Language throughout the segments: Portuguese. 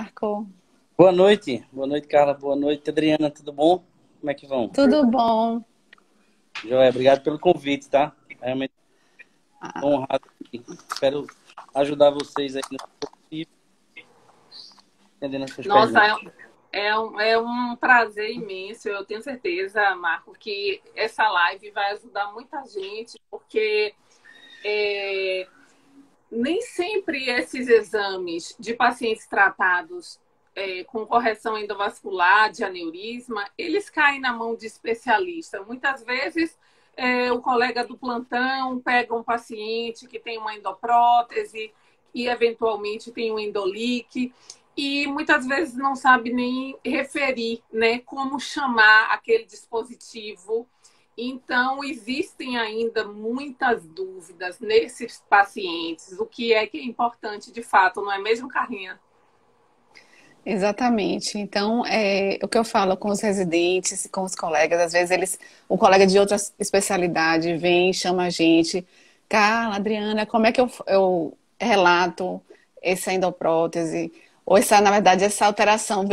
Marco. Boa noite, Carla, boa noite, Adriana, tudo bom? Como é que vão? Tudo bom? Joia, obrigado pelo convite, tá? Realmente Ah, estou honrado aqui. Espero ajudar vocês aí no possível, entendendo as suas Nossa, perguntas. é um prazer imenso. Eu tenho certeza, Marco, que essa live vai ajudar muita gente, porque é, nem sempre esses exames de pacientes tratados com correção endovascular, de aneurisma, eles caem na mão de especialista. Muitas vezes, o colega do plantão pega um paciente que tem uma endoprótese e, eventualmente, tem um endolique, e muitas vezes não sabe nem referir, né, como chamar aquele dispositivo. Então, existem ainda muitas dúvidas nesses pacientes, o que é importante de fato, não é mesmo, Carlinha? exatamente. Então, o que eu falo com os residentes, com os colegas, às vezes um colega de outra especialidade vem, chama a gente, Carla, Adriana, como é que eu relato essa endoprótese? Ou na verdade, essa alteração,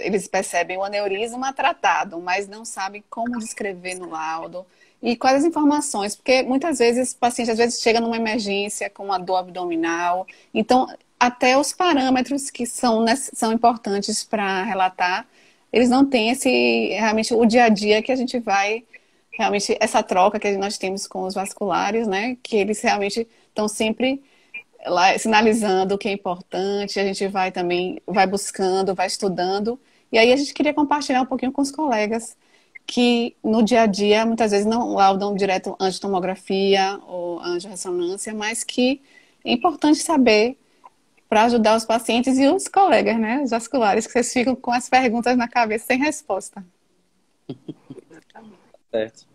eles percebem o aneurisma tratado, mas não sabem como descrever no laudo. E quais as informações, porque muitas vezes o paciente chega numa emergência com uma dor abdominal, então até os parâmetros que são importantes para relatar, eles não têm realmente o dia a dia que a gente vai, realmente essa troca que nós temos com os vasculares, né, que eles realmente estão sempre lá sinalizando o que é importante, a gente vai buscando, vai estudando, e aí a gente queria compartilhar um pouquinho com os colegas que no dia a dia muitas vezes não laudam direto angiotomografia ou angiorressonância, mas que é importante saber para ajudar os pacientes e os colegas, né, os vasculares, que vocês ficam com as perguntas na cabeça sem resposta. Certo.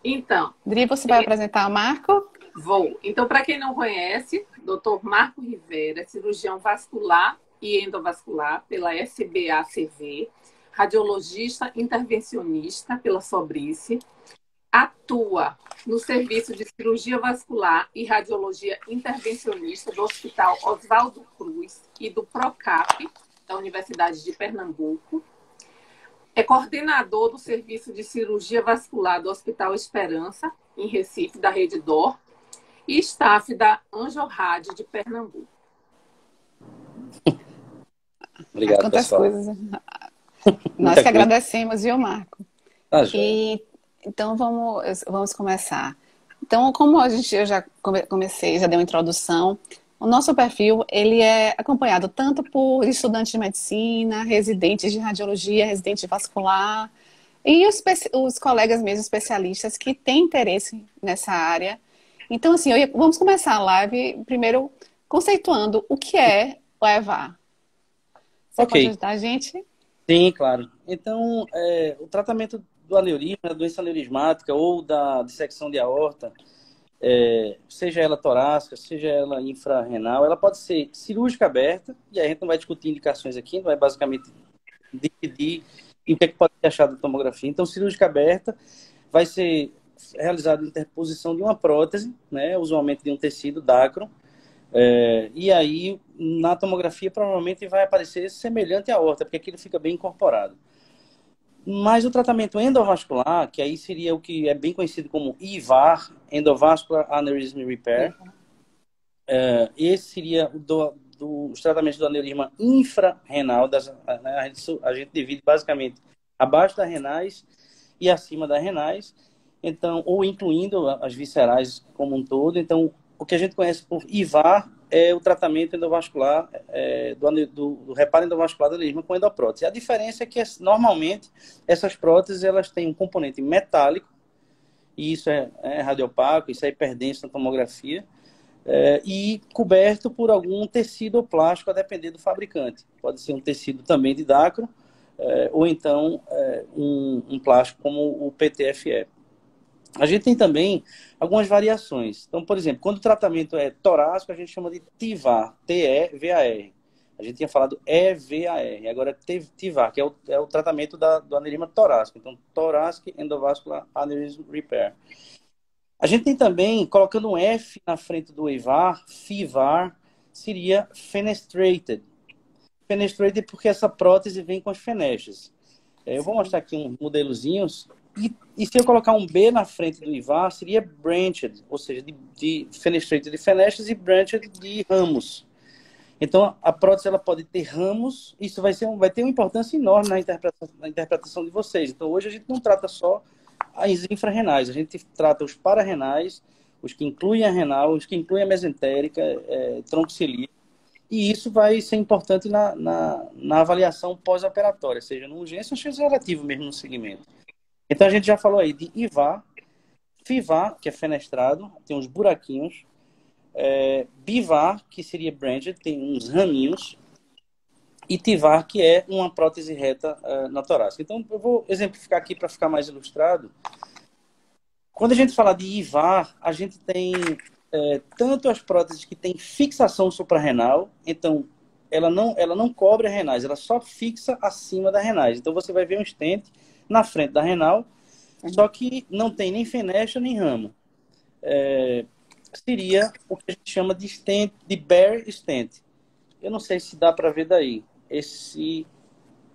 Então, Dri, você vai apresentar o Marco? vou. Então, para quem não conhece, Dr. Marco Rivera, é cirurgião vascular e endovascular pela SBACV, radiologista intervencionista pela Sobrice, atua no serviço de cirurgia vascular e radiologia intervencionista do Hospital Oswaldo Cruz e do PROCAP, da Universidade de Pernambuco. É coordenador do serviço de cirurgia vascular do Hospital Esperança, em Recife, da Rede DOR, e staff da Angiorrádio de Pernambuco. Obrigado, Quantas pessoal. coisas. Nós Muita que coisa. agradecemos, viu, Marco? Tá, joia. Então vamos começar. Então, como eu já comecei, já dei uma introdução, o nosso perfil ele é acompanhado tanto por estudantes de medicina, residentes de radiologia, residentes de vascular, e os colegas mesmo especialistas que têm interesse nessa área. Então, assim, vamos começar a live primeiro conceituando o que é o EVAR. Você pode Ok, ajudar a gente? sim, claro. Então, o tratamento do aneurisma, da doença aneurismática ou da dissecção de aorta, seja ela torácica, seja ela infrarrenal, ela pode ser cirúrgica aberta, e aí a gente não vai discutir indicações aqui, não vai basicamente dividir e o que é que pode ser achado da tomografia. Então, cirúrgica aberta vai ser realizada a interposição de uma prótese, né, usualmente de um tecido dacro, e aí na tomografia provavelmente vai aparecer semelhante à aorta, porque aquilo fica bem incorporado. Mas o tratamento endovascular, que aí seria o que é bem conhecido como EVAR, Endovascular Aneurysm Repair, esse seria os tratamentos do aneurisma infrarrenal, né, a gente divide basicamente abaixo das renais e acima das renais, então, ou incluindo as viscerais como um todo. Então, o que a gente conhece por EVAR é o tratamento endovascular, do reparo endovascular do aneurisma com endoprótese. A diferença é que, normalmente, essas próteses elas têm um componente metálico, e isso é radiopaco, isso é hiperdenso na tomografia, e coberto por algum tecido ou plástico, a depender do fabricante. Pode ser um tecido também de dacro, ou então um plástico como o PTFE. A gente tem também algumas variações. Então, por exemplo, quando o tratamento é torácico, a gente chama de TIVAR, T-E-V-A-R. A gente tinha falado EVAR, agora é TIVAR, que é o tratamento do aneurisma torácico. Então, Thoracic Endovascular Aneurysm Repair. A gente tem também, colocando um F na frente do EVAR, FIVAR, seria fenestrated. Fenestrated porque essa prótese vem com as fenestras. Eu vou mostrar aqui uns modelozinhos. E se eu colocar um B na frente do IVAR, seria branched, ou seja, de fenestrated de fenestras e branched de ramos. Então, a prótese ela pode ter ramos, isso vai ter uma importância enorme na interpretação de vocês. Então, hoje a gente não trata só as infrarrenais, a gente trata os pararrenais, os que incluem a renal, os que incluem a mesentérica, tronco cilíaco, e isso vai ser importante na avaliação pós-operatória, seja no urgência ou seja relativo mesmo no segmento. Então, a gente já falou aí de IVAR, FIVAR, que é fenestrado, tem uns buraquinhos, BIVAR, que seria branched, tem uns raminhos, e TIVAR, que é uma prótese reta na torácica. Então, eu vou exemplificar aqui para ficar mais ilustrado. Quando a gente fala de IVAR, a gente tem tanto as próteses que têm fixação suprarrenal, então ela não cobre as renais, ela só fixa acima das renais. Então, você vai ver um stent na frente da renal, só que não tem nem fenestra nem ramo. Seria o que a gente chama de stent, de bare stent. Eu não sei se dá para ver daí. Esse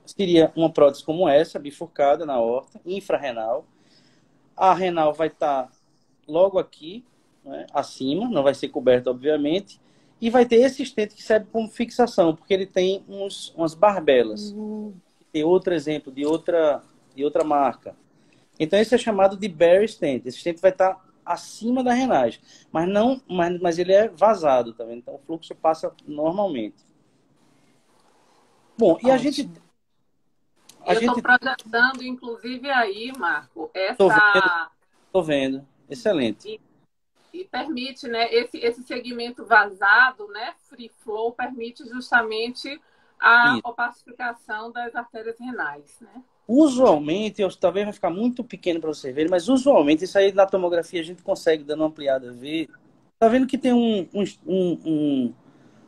seria uma prótese como essa, bifurcada na aorta, infrarrenal. A renal vai estar logo aqui, né, acima, não vai ser coberta, obviamente. E vai ter esse stent que serve como fixação, porque ele tem umas barbelas. Tem outro exemplo de outra marca. Então, esse é chamado de bare stent. Esse stent vai estar acima da renais, mas ele é vazado, tá vendo? Então o fluxo passa normalmente. Bom, e a gente estou projetando, inclusive aí, Marco, Tô vendo. Excelente. E permite, né, esse segmento vazado, né, free flow, permite justamente a opacificação das artérias renais, né? Usualmente, talvez vai ficar muito pequeno para você ver, mas usualmente, isso aí na tomografia a gente consegue, dando uma ampliada, ver. Tá vendo que tem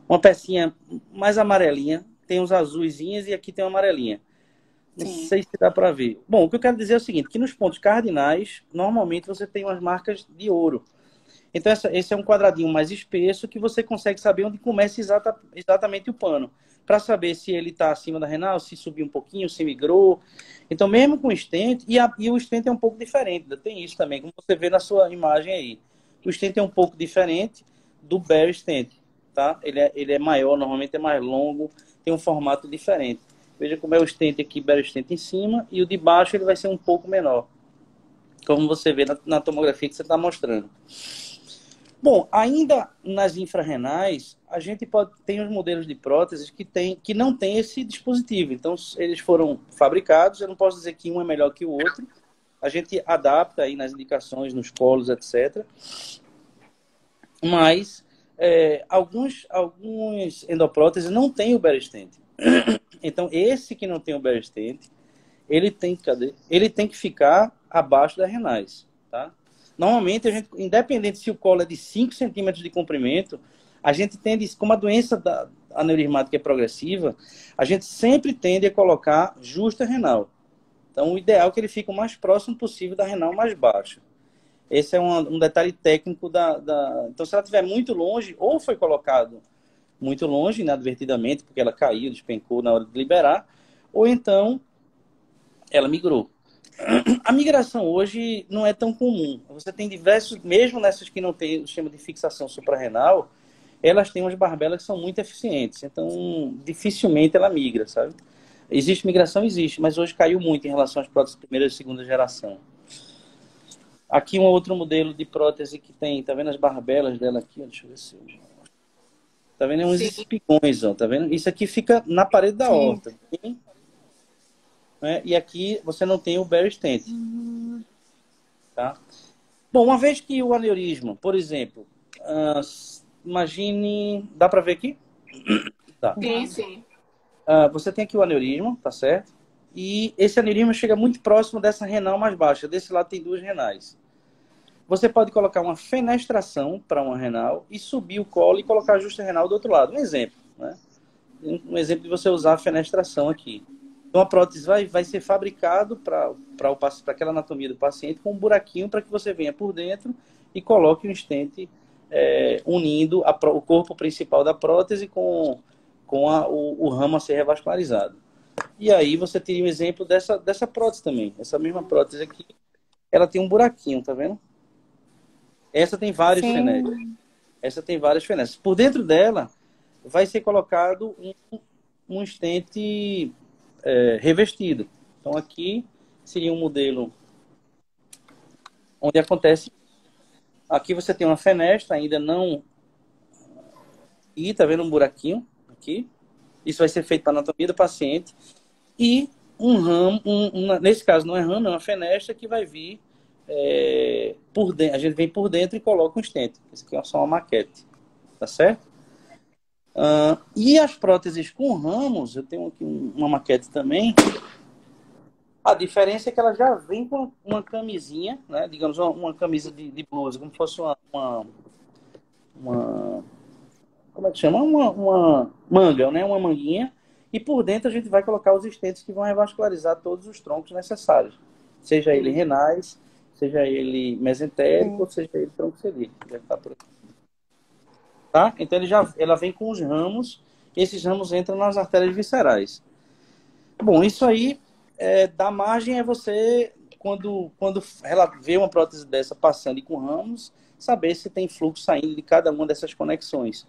uma pecinha mais amarelinha, tem uns azuisinhos e aqui tem uma amarelinha. Não sei se dá para ver. Bom, o que eu quero dizer é o seguinte, que nos pontos cardinais, normalmente você tem umas marcas de ouro. Então, esse é um quadradinho mais espesso que você consegue saber onde começa exatamente o pano. Para saber se ele está acima da renal, se subiu um pouquinho, se migrou. Então, mesmo com o stent, e o stent é um pouco diferente, tem isso também, como você vê na sua imagem aí. O stent é um pouco diferente do bare stent, tá? Ele é maior, normalmente é mais longo, tem um formato diferente. Veja como é o stent aqui, bare stent em cima, e o de baixo ele vai ser um pouco menor, como você vê na tomografia que você está mostrando. Bom, ainda nas infrarrenais, a gente tem os modelos de próteses que não tem esse dispositivo. Então, eles foram fabricados, eu não posso dizer que um é melhor que o outro. A gente adapta aí nas indicações, nos colos, etc. Mas alguns endopróteses não têm o bare stent. Então, esse que não tem o bare stent, ele tem que ficar abaixo das renais, tá? Normalmente, independente se o colo é de 5 centímetros de comprimento, a gente tende, como a doença aneurismática é progressiva, a gente sempre tende a colocar justa renal. Então, o ideal é que ele fique o mais próximo possível da renal mais baixa. Esse é um detalhe técnico Então, se ela estiver muito longe, ou foi colocado muito longe, inadvertidamente, porque ela caiu, despencou na hora de liberar, ou então ela migrou. A migração hoje não é tão comum. Você tem diversos, mesmo nessas que não tem o sistema de fixação suprarrenal, elas têm umas barbelas que são muito eficientes. Então, dificilmente ela migra, sabe? Existe migração? Existe, mas hoje caiu muito em relação às próteses de primeira e segunda geração. Aqui um outro modelo de prótese que tem, tá vendo as barbelas dela aqui? Deixa eu ver se eu... Tá vendo? É uns espigões, ó, tá vendo? Isso aqui fica na parede da aorta. E aqui você não tem o bare stent. Tá? Bom, uma vez que o aneurisma, por exemplo, imagine... Dá para ver aqui? Tá. Sim. Você tem aqui o aneurisma, tá certo? E esse aneurisma chega muito próximo dessa renal mais baixa. Desse lado tem duas renais. Você pode colocar uma fenestração para uma renal e subir o colo e colocar a justa renal do outro lado. Um exemplo, né? Um exemplo de você usar a fenestração aqui. Então, a prótese vai ser fabricado para aquela anatomia do paciente com um buraquinho para que você venha por dentro e coloque um stent unindo o corpo principal da prótese com o ramo a ser revascularizado. E aí você teria um exemplo dessa prótese também. Essa mesma prótese aqui, ela tem um buraquinho, tá vendo? Essa tem vários fenéticos. Essa tem várias fenéticos. Por dentro dela, vai ser colocado um estente revestido. Então aqui seria um modelo onde acontece. Aqui você tem uma fenestra, ainda não. E tá vendo um buraquinho aqui? Isso vai ser feito para a anatomia do paciente. E um ramo, nesse caso não é ramo, é uma fenestra que vai vir por dentro. A gente vem por dentro e coloca um estente. Isso aqui é só uma maquete. Tá certo? E as próteses com ramos, eu tenho aqui uma maquete também. A diferença é que ela já vem com uma camisinha, né? Digamos, uma camisa de blusa, como se fosse uma como é que chama? Uma manga, né? Uma manguinha. E por dentro a gente vai colocar os estentes que vão revascularizar todos os troncos necessários. Seja ele renais, seja ele mesentérico, ou seja ele tronco celíaco. Já tá por aqui. Tá? Então ela vem com os ramos, e esses ramos entram nas artérias viscerais. Bom, isso aí dá margem a você, quando ela vê uma prótese dessa passando e com ramos, saber se tem fluxo saindo de cada uma dessas conexões.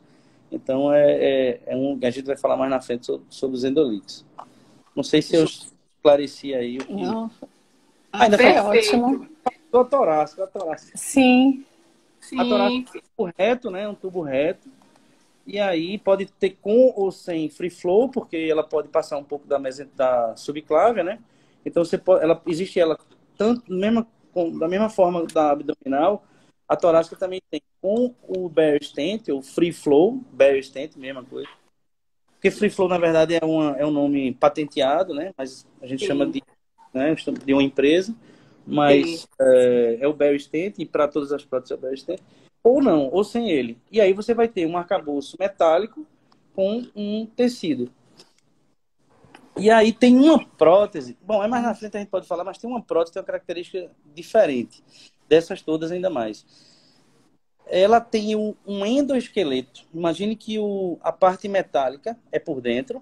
Então, a gente vai falar mais na frente sobre os endolites. Não sei se eu esclareci aí o que... Não. Ainda foi ótimo. A torácica. Sim. A torácica é um tubo reto, né? Um tubo reto. E aí pode ter com ou sem free flow, porque ela pode passar um pouco da subclávia, né? Então, existe ela tanto, da mesma forma da abdominal. A torácica também tem com o barrier stent, ou free flow, barrier stent, mesma coisa. Porque free flow, na verdade, é um nome patenteado, né? Mas a gente chama de uma empresa. Mas é o barrier stent, e para todas as próteses é o barrier stent. Ou não, ou sem ele. E aí você vai ter um arcabouço metálico com um tecido. E aí tem uma prótese... Bom, mais na frente a gente pode falar, mas tem uma prótese que tem uma característica diferente. Dessas todas ainda mais. Ela tem um endoesqueleto. Imagine que a parte metálica é por dentro.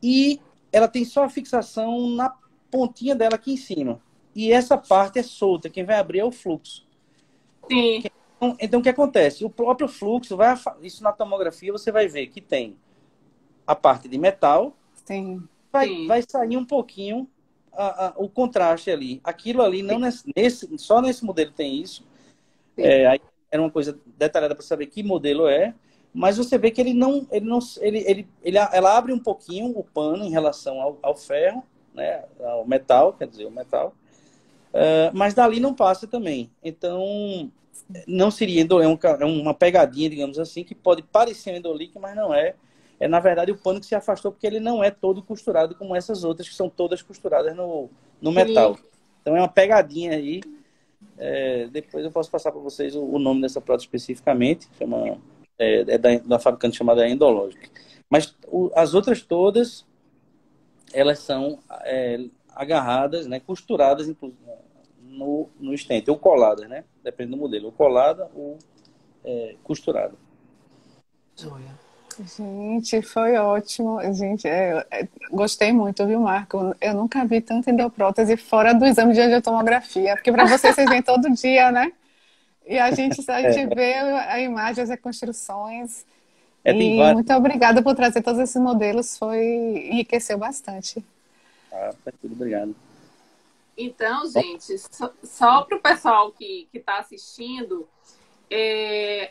E ela tem só a fixação na pontinha dela aqui em cima. E essa parte é solta. Quem vai abrir é o fluxo. Sim. Então, o que acontece? O próprio fluxo, isso na tomografia você vai ver que tem a parte de metal. Sim. Vai sair um pouquinho o contraste ali. Aquilo ali, não só nesse modelo tem isso. Aí era uma coisa detalhada para saber que modelo é. Mas você vê que ela abre um pouquinho o pano em relação ao ferro, né? Ao metal, quer dizer, o metal. Mas dali não passa também. Então... não seria é uma pegadinha, digamos assim, que pode parecer um endolíquido, mas não é. É, na verdade, o pano que se afastou, porque ele não é todo costurado como essas outras, que são todas costuradas no metal. Então, é uma pegadinha aí. Depois eu posso passar para vocês o nome dessa prótese especificamente. Da fabricante chamada Endologic. Mas as outras todas, elas são agarradas, né, costuradas, inclusive, no estente, ou colada, né? Depende do modelo, ou colada ou costurada. Gente, foi ótimo. Gente, gostei muito, viu, Marco? Eu nunca vi tanta endoprótese fora do exame de angiotomografia, porque para vocês vêm todo dia, né? E a gente vê a imagem, as reconstruções. Muito obrigada por trazer todos esses modelos, enriqueceu bastante. Tudo obrigado. Então, gente, só para o pessoal que está assistindo,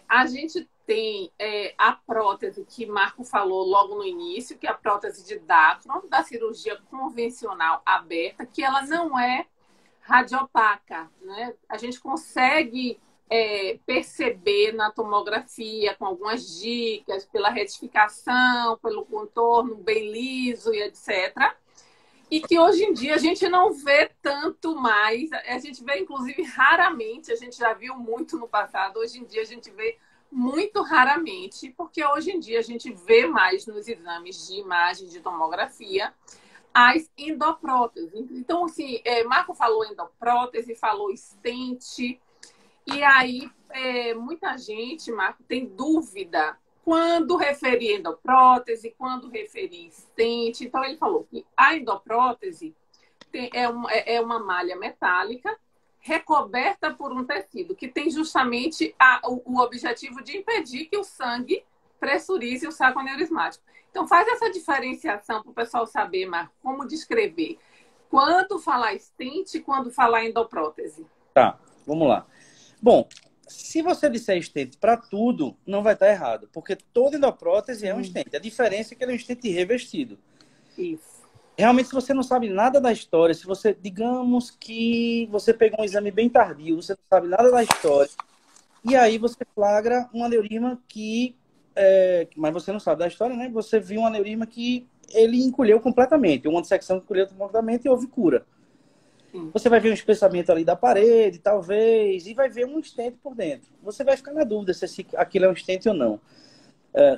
a gente tem a prótese que Marco falou logo no início, que é a prótese de Dacron, da cirurgia convencional aberta, que ela não é radiopaca, né? A gente consegue perceber na tomografia, com algumas dicas, pela retificação, pelo contorno bem liso e etc., e que hoje em dia a gente não vê tanto mais. A gente vê, inclusive, raramente. A gente já viu muito no passado. Hoje em dia a gente vê muito raramente, porque hoje em dia a gente vê mais nos exames de imagem de tomografia as endopróteses. Então, assim, Marco falou endoprótese, falou stent. E aí, muita gente, Marco, tem dúvida quando referir endoprótese, quando referir stent. Então, ele falou que a endoprótese é uma malha metálica recoberta por um tecido que tem justamente o objetivo de impedir que o sangue pressurize o saco aneurismático. Então, faz essa diferenciação para o pessoal saber, Marco, como descrever. Quando falar stent e quando falar endoprótese. Tá, vamos lá. Bom, se você disser stent para tudo, não vai estar errado, porque toda endoprótese é um stent. A diferença é que ele é um stent revestido. Isso. Realmente, se você não sabe nada da história, se você, digamos que você pegou um exame bem tardio, você não sabe nada da história, e aí você flagra um aneurisma mas você não sabe da história, né? Você viu um aneurisma que ele encolheu completamente, uma dissecção que encolheu completamente e houve cura. Você vai ver um espessamento ali da parede, talvez, e vai ver um stent por dentro. Você vai ficar na dúvida se aquilo é um stent ou não.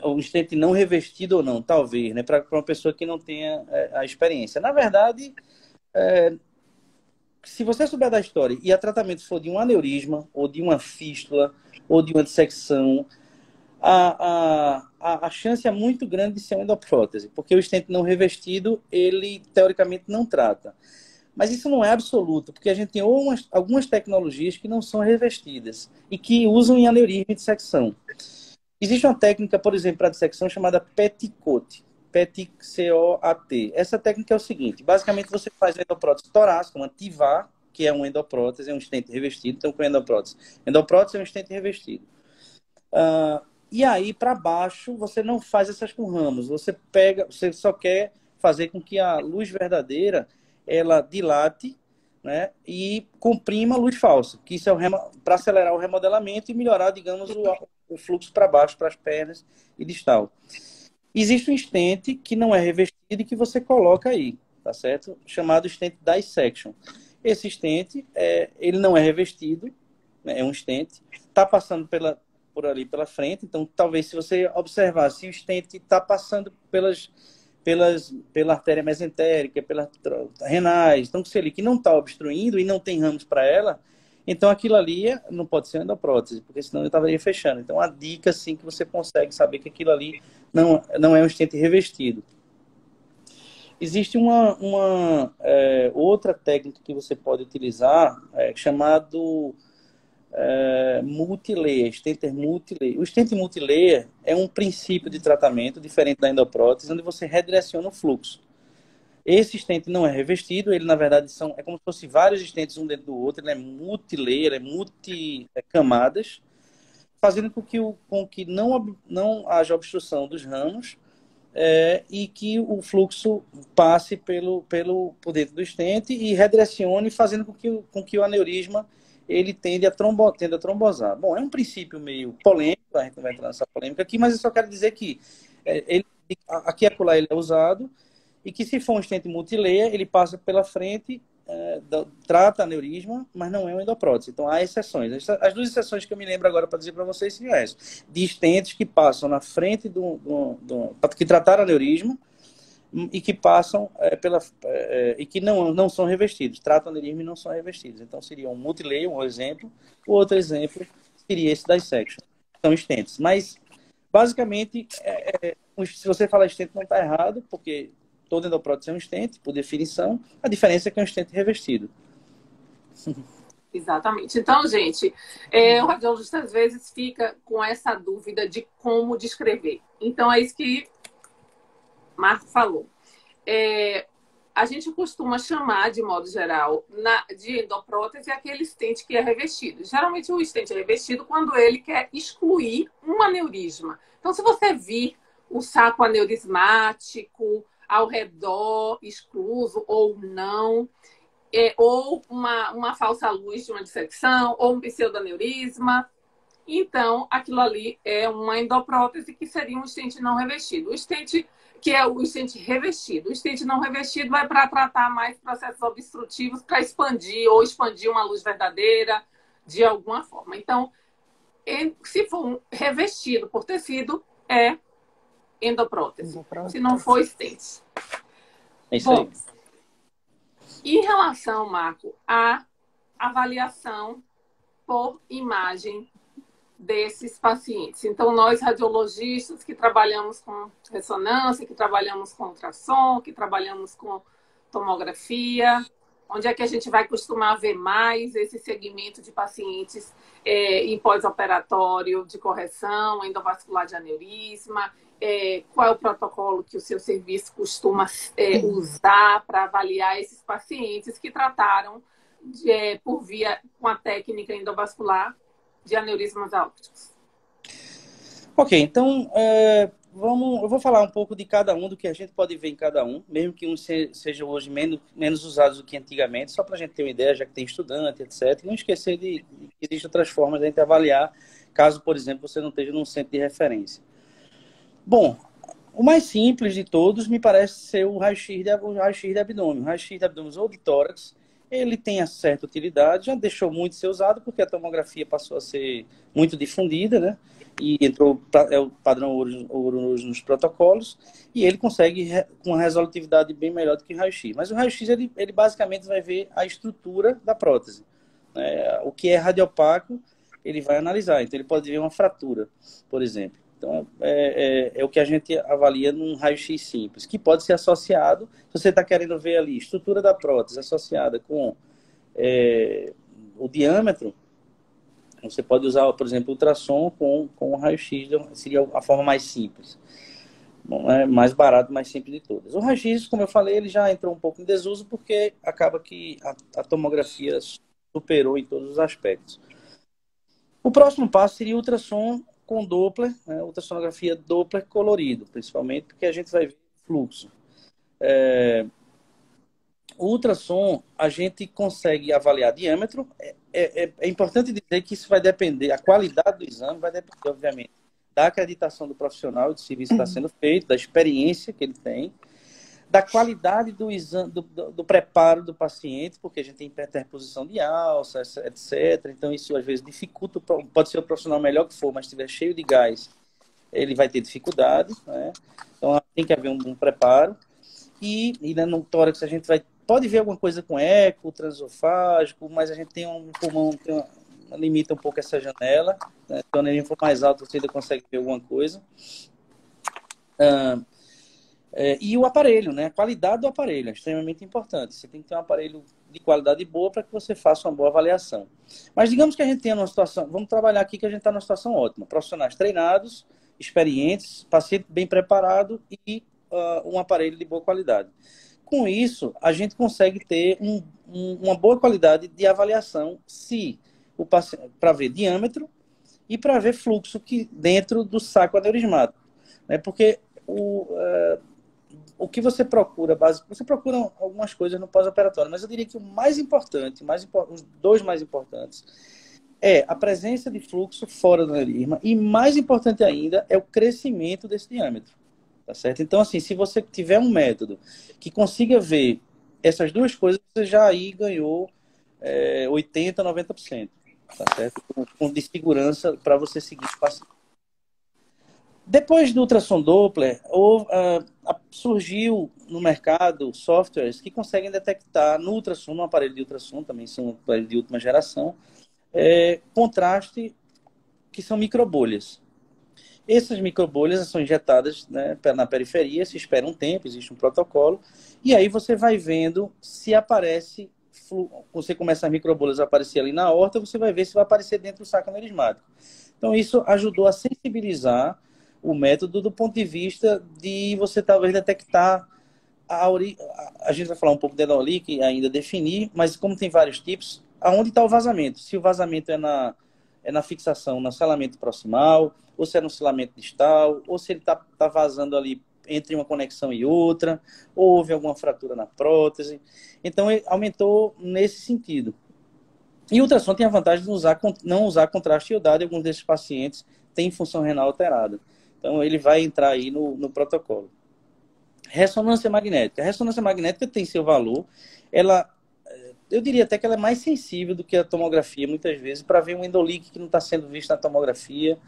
Um stent não revestido ou não, talvez, né? Para uma pessoa que não tenha a experiência. Na verdade, se você souber da história e o tratamento for de um aneurisma, ou de uma fístula, ou de uma dissecção, a chance é muito grande de ser uma endoprótese, porque o stent não revestido, ele teoricamente não trata. Mas isso não é absoluto, porque a gente tem algumas tecnologias que não são revestidas e que usam em aneurisma e dissecção. Existe uma técnica, por exemplo, para dissecção chamada Petitcot. Petitcot. Essa técnica é o seguinte: basicamente você faz uma endoprótese torácica, uma TIVA, que é uma endoprótese, é um stent revestido, então com endoprótese. Endoprótese é um stent revestido. E aí, para baixo, você não faz essas com ramos. Você só quer fazer com que a luz verdadeira ela dilate, né, e comprima a luz falsa, que isso é para acelerar o remodelamento e melhorar, digamos, o fluxo para baixo, para as pernas e distal. Existe um stent que não é revestido e que você coloca aí, tá certo? Chamado stent dissection. Esse stent, ele não é revestido, né, é um stent, está passando por ali pela frente, então talvez se você observar, se o stent está passando pela artéria mesentérica, pelas renais, então se ele que não está obstruindo e não tem ramos para ela, então aquilo ali não pode ser endoprótese, porque senão ele estaria fechando. Então a dica, assim, que você consegue saber que aquilo ali não é um stent revestido. Existe uma outra técnica que você pode utilizar, chamado multilayer, stent multilayer. O stent multilayer é um princípio de tratamento diferente da endoprótese, onde você redireciona o fluxo. Esse stent não é revestido, ele na verdade é como se fosse vários stents um dentro do outro, ele é multilayer, é multicamadas, fazendo com que não haja obstrução dos ramos e que o fluxo passe por dentro do stent e redirecione, fazendo com que o aneurisma ele tende a trombosar. Bom, é um princípio meio polêmico, a gente não vai entrar nessa polêmica aqui, mas eu só quero dizer que aqui e acolá ele é usado, e que se for um stent multilayer, ele passa pela frente, trata aneurisma, mas não é uma endoprótese. Então há exceções. As duas exceções que eu me lembro agora para dizer para vocês são essas: de stents que passam na frente que trataram aneurisma e que passam e que não são revestidos, tratam aneurisma e não são revestidos. Então seria um multilayer, um exemplo. O outro exemplo seria esse dissection. São stents. Mas basicamente, se você falar stent, não está errado, porque toda endoprótese é um stent, por definição. A diferença é que é um stent revestido. Exatamente. Então, gente, o radiologista às vezes fica com essa dúvida de como descrever. Então, é isso que Marco falou. A gente costuma chamar, de modo geral, de endoprótese aquele stent que é revestido. Geralmente, o stent é revestido quando ele quer excluir um aneurisma. Então, se você vir o saco aneurismático ao redor, excluso ou não, ou uma falsa luz de uma dissecção, ou um pseudoaneurisma, então aquilo ali é uma endoprótese que seria um stent não revestido. O stent que é o stent revestido. O stent não revestido vai para tratar mais processos obstrutivos, para expandir uma luz verdadeira de alguma forma. Então, se for um revestido por tecido, é endoprótese. Se não for, stent. É isso aí. Em relação, Marco, à avaliação por imagem desses pacientes. Então, nós radiologistas que trabalhamos com ressonância, que trabalhamos com ultrassom, que trabalhamos com tomografia, onde é que a gente vai costumar ver mais esse segmento de pacientes em pós-operatório de correção, endovascular de aneurisma, qual é o protocolo que o seu serviço costuma usar para avaliar esses pacientes que trataram por via com a técnica endovascular de aneurismas aórticos. Ok, então eu vou falar um pouco de cada um, do que a gente pode ver em cada um, mesmo que uns sejam hoje menos usados do que antigamente, só para a gente ter uma ideia, já que tem estudante, etc. E não esquecer de que existem outras formas de a gente avaliar, caso, por exemplo, você não esteja num centro de referência. Bom, o mais simples de todos me parece ser o raio-x de abdômen. O raio-x de abdômen ou de tórax, ele tem a certa utilidade, já deixou muito de ser usado, porque a tomografia passou a ser muito difundida, né? E entrou o padrão ouro nos protocolos, e ele consegue com uma resolutividade bem melhor do que o raio-x. Mas o raio-x, ele basicamente vai ver a estrutura da prótese. O que é radiopaco, ele vai analisar. Então, ele pode ver uma fratura, por exemplo. Então, é o que a gente avalia num raio-x simples, que pode ser associado, se você está querendo ver ali, estrutura da prótese associada com o diâmetro, você pode usar, por exemplo, ultrassom com o raio-x, seria a forma mais simples. Bom, mais barato, mais simples de todas. O raio-x, como eu falei, ele já entrou um pouco em desuso, porque acaba que a tomografia superou em todos os aspectos. O próximo passo seria o ultrassom com Doppler, ultrassonografia Doppler colorido, principalmente porque a gente vai ver fluxo. O ultrassom, a gente consegue avaliar diâmetro. É importante dizer que isso vai depender, a qualidade do exame vai depender, obviamente, da acreditação do profissional, do serviço que está sendo feito, da experiência que ele tem, da qualidade do exame, do preparo do paciente, porque a gente tem interposição de alça, etc. Então, isso às vezes dificulta, pode ser o profissional melhor que for, mas se estiver cheio de gás, ele vai ter dificuldade, né? Então, tem que haver um preparo. E no tórax a gente pode ver alguma coisa com eco, transesofágico, mas a gente tem um pulmão que limita um pouco essa janela, né? Então, se for mais alto, você ainda consegue ver alguma coisa. E o aparelho, né? A qualidade do aparelho é extremamente importante. Você tem que ter um aparelho de qualidade boa para que você faça uma boa avaliação. Mas digamos que a gente tenha uma situação, vamos trabalhar aqui que a gente está numa situação ótima. Profissionais treinados, experientes, paciente bem preparado e um aparelho de boa qualidade. Com isso, a gente consegue ter uma boa qualidade de avaliação para ver diâmetro e para ver fluxo dentro do saco aneurismático. Né? Porque o que você procura, você procura algumas coisas no pós-operatório, mas eu diria que o mais importante, os dois mais importantes, é a presença de fluxo fora do aneurisma e, mais importante ainda, é o crescimento desse diâmetro. Tá certo? Então, assim, se você tiver um método que consiga ver essas duas coisas, você já aí ganhou 80%, 90%. Tá certo? De segurança para você seguir o paciente. Depois do ultrassom Doppler, surgiu no mercado softwares que conseguem detectar no ultrassom, no aparelho de ultrassom, também são aparelhos de última geração, contraste, que são microbolhas. Essas microbolhas são injetadas, né, na periferia, se espera um tempo, existe um protocolo, e aí você vai vendo se aparece, você começa as microbolhas a aparecer ali na aorta, você vai ver se vai aparecer dentro do saco aneurismático. Então isso ajudou a sensibilizar o método do ponto de vista de você talvez detectar a gente vai falar um pouco dela ali, que ainda definir, mas como tem vários tipos, aonde está o vazamento? Se o vazamento é na fixação, no selamento proximal, ou se é no selamento distal, ou se ele está vazando ali entre uma conexão e outra, ou houve alguma fratura na prótese. Então, ele aumentou nesse sentido. E o ultrassom tem a vantagem de não usar contraste iodado, e alguns desses pacientes têm função renal alterada. Então, ele vai entrar aí no protocolo. Ressonância magnética. A ressonância magnética tem seu valor. Eu diria até que ela é mais sensível do que a tomografia, muitas vezes, para ver um endolíquido que não está sendo visto na tomografia.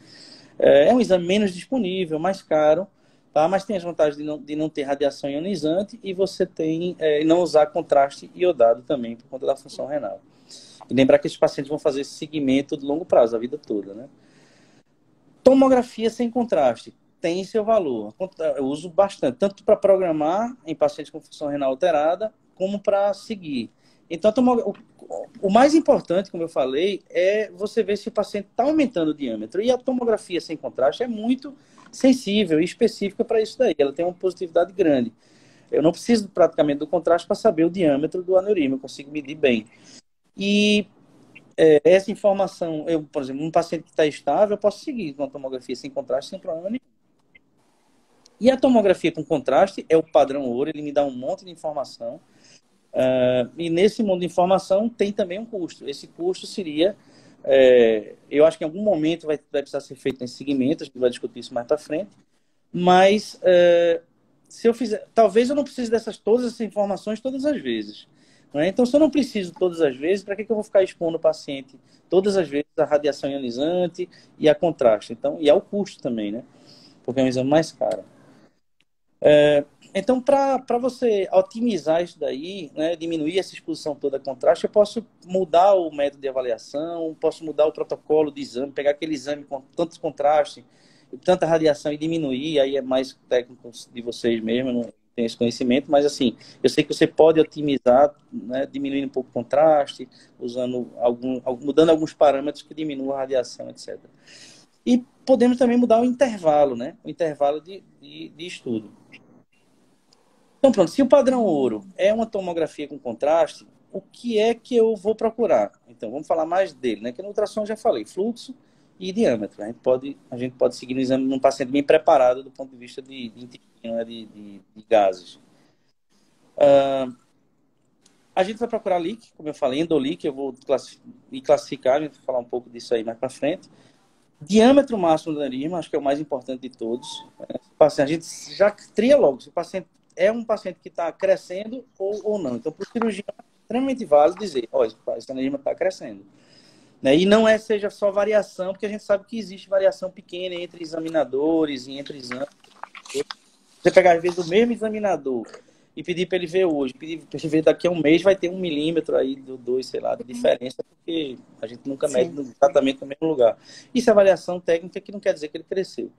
É um exame menos disponível, mais caro, tá? Mas tem as vantagens de não ter radiação ionizante e você tem não usar contraste iodado também, por conta da função renal. E lembrar que esses pacientes vão fazer esse segmento de longo prazo, a vida toda, né? Tomografia sem contraste tem seu valor. Eu uso bastante, tanto para programar em pacientes com função renal alterada, como para seguir. Então, o mais importante, como eu falei, é você ver se o paciente está aumentando o diâmetro. E a tomografia sem contraste é muito sensível e específica para isso daí. Ela tem uma positividade grande. Eu não preciso praticamente do contraste para saber o diâmetro do aneurisma, eu consigo medir bem. E essa informação, por exemplo, um paciente que está estável, eu posso seguir com a tomografia sem contraste sem problema nenhum. E a tomografia com contraste é o padrão ouro, ele me dá um monte de informação. E nesse mundo de informação tem também um custo. Esse custo seria, eu acho que em algum momento vai precisar ser feito nesse segmento, a gente vai discutir isso mais para frente, mas se eu fizer, talvez eu não precise todas essas informações todas as vezes. Não é? Então, se eu não preciso todas as vezes, para que eu vou ficar expondo o paciente todas as vezes a radiação ionizante e a contraste? Então, e ao custo também, né? Porque é um exame mais caro. Então, para você otimizar isso daí, né, diminuir essa exposição toda a contraste, eu posso mudar o método de avaliação, posso mudar o protocolo de exame, pegar aquele exame com tantos contrastes, tanta radiação e diminuir, aí é mais técnico de vocês mesmo, não tenho esse conhecimento, mas assim, eu sei que você pode otimizar, né, diminuindo um pouco o contraste, mudando alguns parâmetros que diminuam a radiação, etc. E podemos também mudar o intervalo, né, o intervalo de estudo. Então, pronto, se o padrão ouro é uma tomografia com contraste, o que é que eu vou procurar? Então, vamos falar mais dele, né? Que no ultrassom eu já falei, fluxo e diâmetro. A gente pode seguir no exame num paciente bem preparado do ponto de vista de intestino, né? de gases. A gente vai procurar leak, como eu falei, endoleak, eu vou classificar, a gente vai falar um pouco disso aí mais para frente. Diâmetro máximo do aneurisma, acho que é o mais importante de todos. A gente já tria logo se o paciente é um paciente que está crescendo ou não. Então, para o cirurgião, é extremamente válido dizer, esse aneurisma está crescendo. Né? E não seja só variação, porque a gente sabe que existe variação pequena entre examinadores e entre exames. Você pegar, às vezes, o mesmo examinador e pedir para ele ver hoje, pedir para ele ver daqui a um mês, vai ter 1 milímetro aí, 2, sei lá, de diferença, porque a gente nunca mede exatamente no mesmo lugar. Isso é avaliação técnica que não quer dizer que ele cresceu.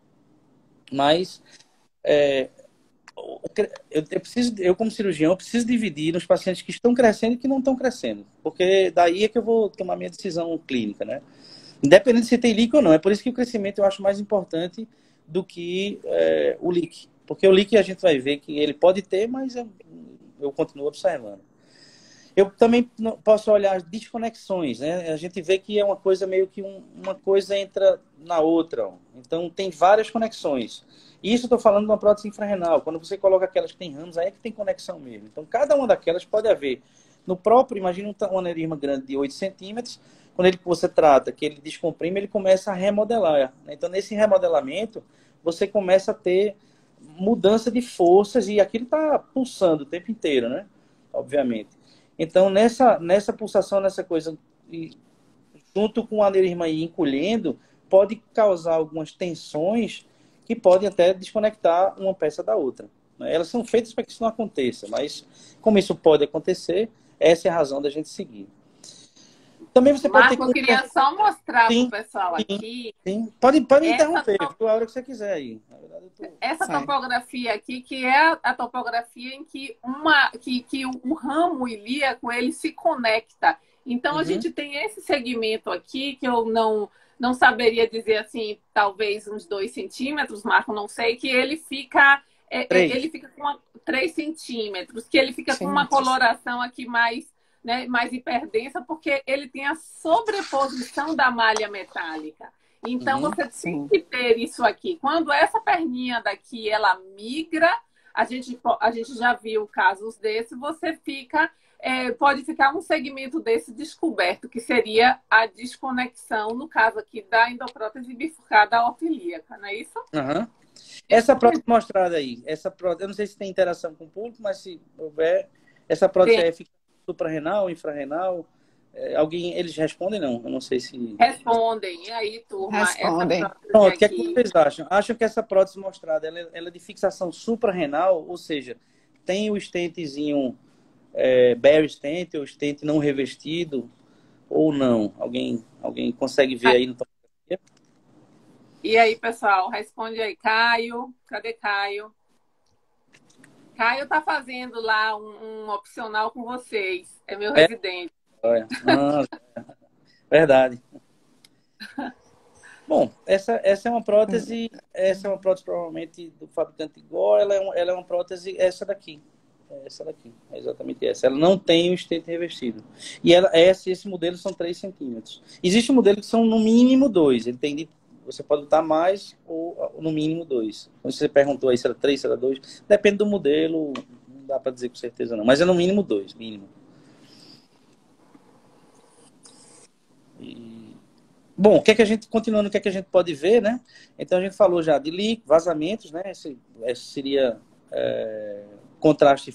Mas eu como cirurgião, preciso dividir nos pacientes que estão crescendo e que não estão crescendo. Porque daí é que eu vou tomar minha decisão clínica, né? Independente se tem leak ou não. É por isso que o crescimento eu acho mais importante do que o leak. Porque o leak a gente vai ver que ele pode ter, mas eu continuo observando. Eu também posso olhar as desconexões, né? A gente vê que é uma coisa meio que uma coisa entra na outra. Então, tem várias conexões. Isso eu estou falando de uma prótese infrarrenal. Quando você coloca aquelas que tem ramos, aí é que tem conexão mesmo. Então, cada uma daquelas pode haver. No próprio, imagina um aneurisma grande de 8 centímetros, quando você trata, que ele descomprime, ele começa a remodelar. Então, nesse remodelamento, você começa a ter mudança de forças e aquilo está pulsando o tempo inteiro, né? Obviamente. Então, nessa pulsação, nessa coisa, junto com o aneurisma aí encolhendo, pode causar algumas tensões que podem até desconectar uma peça da outra. Elas são feitas para que isso não aconteça, mas como isso pode acontecer, essa é a razão da gente seguir. Também você pode Marco, eu queria só mostrar para o pessoal aqui. Sim. Pode me interromper, a hora que você quiser aí. Na verdade, essa topografia aqui, que é a topografia em que o ramo ilíaco ele se conecta. Então, a gente tem esse segmento aqui, que eu não saberia dizer assim, talvez uns 2 centímetros, Marco, não sei, que ele fica com 3 centímetros, que ele fica com uma coloração aqui mais, né, mais hiperdensa, porque ele tem a sobreposição da malha metálica. Então, você tem que ter isso aqui. Quando essa perninha daqui, ela migra, a gente já viu casos desses, você pode ficar um segmento desse descoberto, que seria a desconexão, no caso aqui, da endoprótese bifurcada ortilíaca, não é isso? Essa prótese mostrada aí, eu não sei se tem interação com o público, mas se houver, essa prótese é suprarrenal, infrarrenal? Eles respondem, não? Eu não sei se... Respondem. E aí, turma? Respondem. Pronto, o que é que vocês acham? Acham que essa prótese mostrada, ela é de fixação suprarrenal, ou seja, tem o stentezinho bare stent, ou stent não revestido, ou não? Alguém consegue ver aí no tomografia? E aí, pessoal, responde aí. Caio, cadê Caio? Caio tá fazendo lá um opcional com vocês. É meu É, residente. olha. Verdade. Bom, essa é uma prótese, provavelmente do fabricante igual, ela é uma prótese, essa daqui, é exatamente essa. Ela não tem o estente revestido. E esse modelo são 3 centímetros. Existe um modelo que são no mínimo 2, você pode botar mais ou no mínimo 2. Então, você perguntou aí se era 3, se era 2, depende do modelo, não dá para dizer com certeza não, mas é no mínimo 2, mínimo. Bom, continuando, o que é que a gente pode ver, né? Então, a gente falou já de líquido, vazamentos, né? Esse seria contraste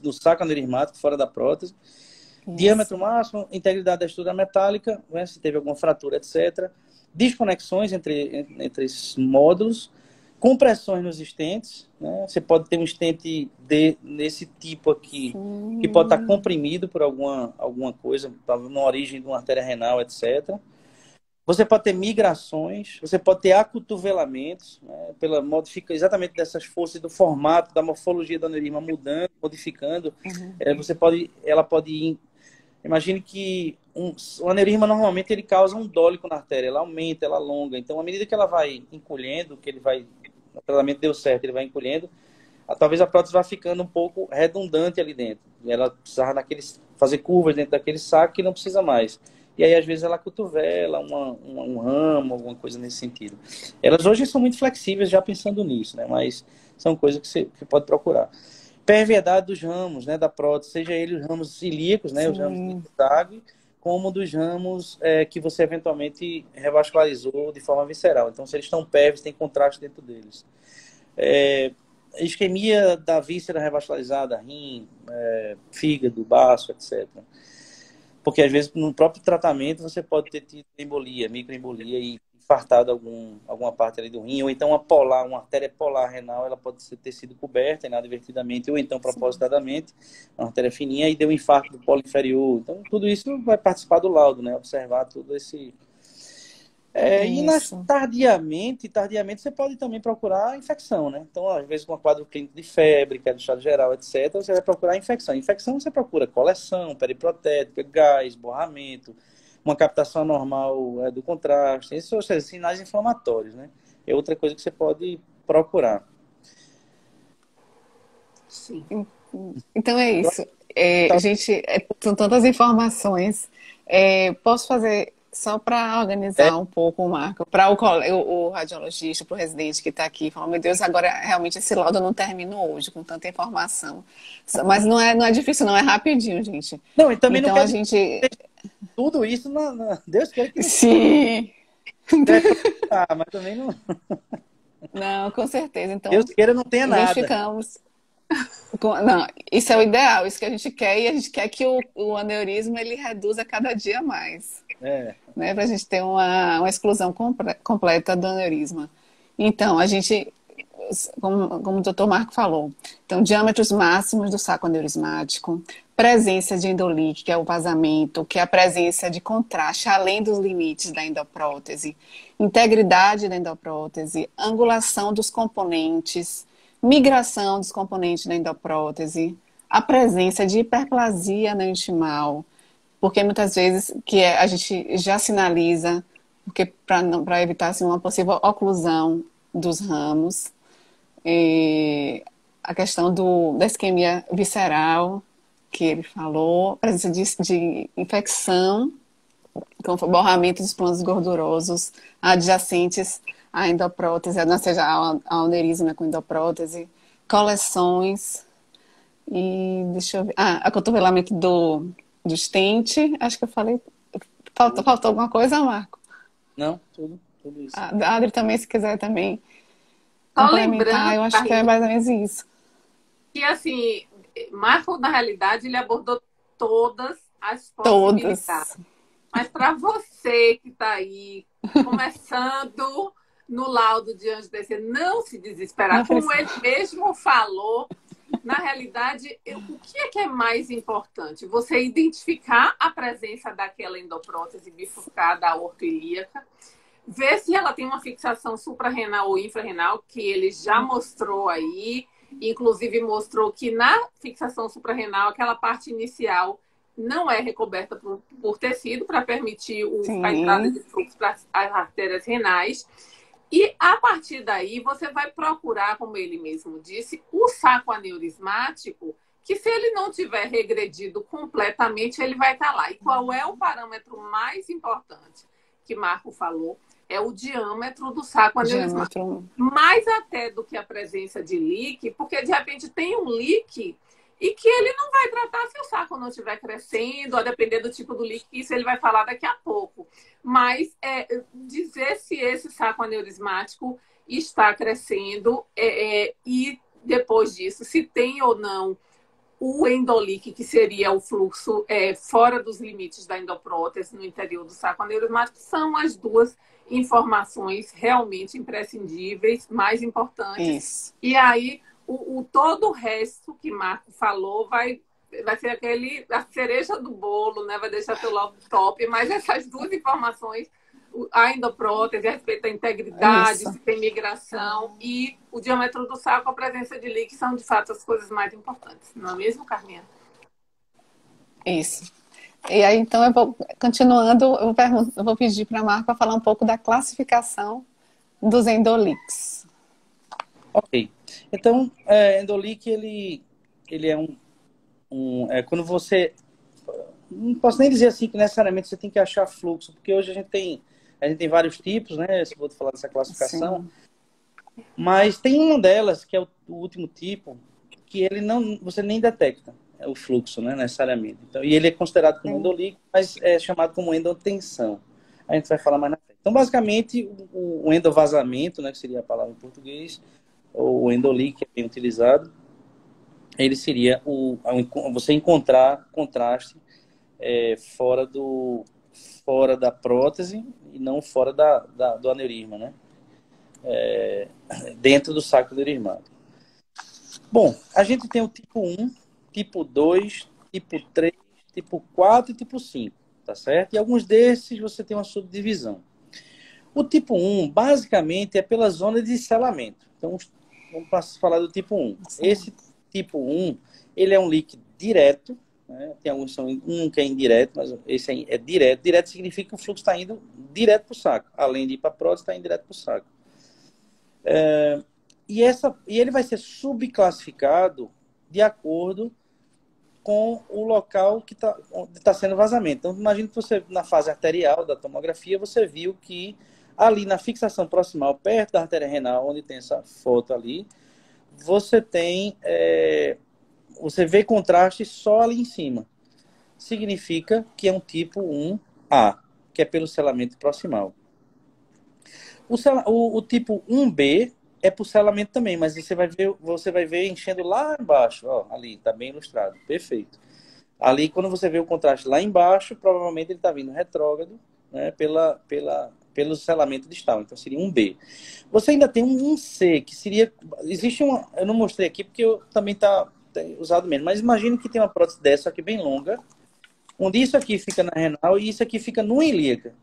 do saco aneurismático fora da prótese. Isso. Diâmetro máximo, integridade da estrutura metálica, né? Se teve alguma fratura, etc. Desconexões entre esses módulos. Compressões nos estentes, né? Você pode ter um estente nesse tipo aqui, que pode estar comprimido por alguma coisa, na origem de uma artéria renal, etc. Você pode ter migrações, você pode ter acotovelamentos, né, modifica exatamente dessas forças do formato, da morfologia do aneurisma mudando, modificando. Ela pode ir. Imagine que o aneurisma normalmente ele causa um dólico na artéria, ela aumenta, ela alonga. Então, à medida que ela vai encolhendo, o tratamento deu certo, ele vai encolhendo, talvez a prótese vá ficando um pouco redundante ali dentro. Ela precisava fazer curvas dentro daquele saco que não precisa mais. E aí, às vezes, ela cotovela um ramo, alguma coisa nesse sentido. Elas hoje são muito flexíveis, já pensando nisso, né? Mas são coisas que você pode procurar. Perviedade dos ramos, né, da prótese, seja ele os ramos ilíacos, né, os ramos de TAG, como dos ramos que você eventualmente revascularizou de forma visceral. Então, se eles estão pérvios, tem contraste dentro deles. Isquemia da víscera revascularizada, rim, fígado, baço, etc. Porque, às vezes, no próprio tratamento, você pode ter tido embolia, microembolia e infartado alguma parte ali do rim, ou então uma artéria polar renal, ela pode ter sido coberta inadvertidamente, ou então propositadamente, uma artéria fininha, e deu um infarto do polo inferior. Então, tudo isso vai participar do laudo, né? Observar tudo esse... tardiamente, você pode também procurar infecção, né? Então, às vezes, com um quadro clínico de febre, que é do estado geral, etc., você vai procurar infecção. Infecção, você procura coleção, periprotética, gás, borramento, uma captação anormal do contraste, esses são os sinais inflamatórios, né? É outra coisa que você pode procurar. Sim. Então é isso. Gente, são tantas informações. Posso fazer... Só para organizar um pouco, Marco, para o radiologista, para o residente que está aqui, falou, meu Deus, agora realmente esse laudo não terminou hoje com tanta informação. Mas não é difícil, não, é rapidinho, gente. Não, e também então não a gente... Tudo isso, Deus queira que... Sim. Mas também não... Não, com certeza. Então, Deus queira não tenha nada. Identificamos... Não, isso é o ideal, isso que a gente quer, e a gente quer que o aneurisma ele reduza cada dia mais. Né, para a gente ter uma exclusão completa do aneurisma. Então, a gente, como o doutor Marco falou, então, diâmetros máximos do saco aneurismático, presença de endolíquido, que é o vazamento, que é a presença de contraste além dos limites da endoprótese, integridade da endoprótese, angulação dos componentes, migração dos componentes da endoprótese, a presença de hiperplasia na intimal, porque muitas vezes a gente já sinaliza, porque para evitar assim, uma possível oclusão dos ramos, a questão da isquemia visceral, que ele falou, a presença de infecção, com borramento dos planos gordurosos adjacentes à endoprótese, ou seja, ao aneurisma com endoprótese, coleções, e deixa eu ver, acotovelamento do estente, acho que eu falei, faltou alguma coisa, Marco? Não, tudo isso. A Adri também, se quiser também complementar, eu acho que é mais ou menos isso. E assim, Marco, na realidade, ele abordou todas as possibilidades. Todas. Mas para você que está aí, começando no laudo de angiodensina, não se desesperar, como ele mesmo falou, Na realidade, o que é mais importante? Você identificar a presença daquela endoprótese bifurcada aortoilíaca, ver se ela tem uma fixação suprarrenal ou infrarrenal, que ele já mostrou aí, inclusive mostrou que na fixação suprarrenal, aquela parte inicial não é recoberta por tecido para permitir a entrada de fluxo para as artérias renais. E a partir daí, você vai procurar, como ele mesmo disse, o saco aneurismático, que se ele não tiver regredido completamente, ele vai estar lá. E qual é o parâmetro mais importante que Marco falou? É o diâmetro do saco aneurismático. Mais até do que a presença de leak, porque de repente tem um leak e que ele não vai tratar se o saco não estiver crescendo, a depender do tipo do leak, isso ele vai falar daqui a pouco. Mas dizer se esse saco aneurismático está crescendo e depois disso, se tem ou não o endolique, que seria o fluxo fora dos limites da endoprótese no interior do saco aneurismático, são as duas informações realmente imprescindíveis, mais importantes. Isso. E aí, todo o resto que Marco falou vai ser a cereja do bolo, né? Vai deixar seu love top, mas essas duas informações, a endoprótese a respeito da integridade, se tem migração e o diâmetro do saco, a presença de leak, são de fato as coisas mais importantes. Não é mesmo, Carminha? Isso. E aí, então, continuando, eu vou pedir para a Marco falar um pouco da classificação dos endoliques. Ok. Então, endolique, ele é quando você... Não posso nem dizer assim que necessariamente você tem que achar fluxo, porque hoje a gente tem vários tipos, né? Se eu vou falar dessa classificação. Sim. Mas tem uma delas, que é o último tipo, que você nem detecta o fluxo, né? Necessariamente. Então, e ele é considerado como endolique, mas é chamado como endotensão. A gente vai falar mais na frente. Então, basicamente, o endovazamento, né? Que seria a palavra em português, ou o endolique, que é bem utilizado, ele seria você encontrar contraste fora da prótese e não fora do aneurisma, né? Dentro do saco aneurismático. Bom, a gente tem o tipo 1, tipo 2, tipo 3, tipo 4 e tipo 5, tá certo? E alguns desses você tem uma subdivisão. O tipo 1, basicamente, é pela zona de selamento. Então, vamos falar do tipo 1. Sim. Esse tipo 1, ele é um líquido direto, né? Tem alguns que é indireto, mas esse é direto. Direto significa que o fluxo está indo direto para o saco. Além de ir para a prótese, está indo direto para o saco. E ele vai ser subclassificado de acordo com o local que está sendo vazamento. Então, imagine que você, na fase arterial da tomografia, você viu que ali na fixação proximal, perto da artéria renal, onde tem essa foto ali, você vê contraste só ali em cima. Significa que é um tipo 1A, que é pelo selamento proximal. O tipo 1B é por selamento também, mas você vai ver enchendo lá embaixo. Ó, ali, está bem ilustrado. Perfeito. Ali, quando você vê o contraste lá embaixo, provavelmente ele está vindo retrógrado, né, pelo selamento distal. Então, seria um B. Você ainda tem um C, que seria... Existe uma... Eu não mostrei aqui, porque eu também está usado menos. Mas imagine que tem uma prótese dessa aqui, bem longa, onde isso aqui fica na renal e isso aqui fica no ilíaca.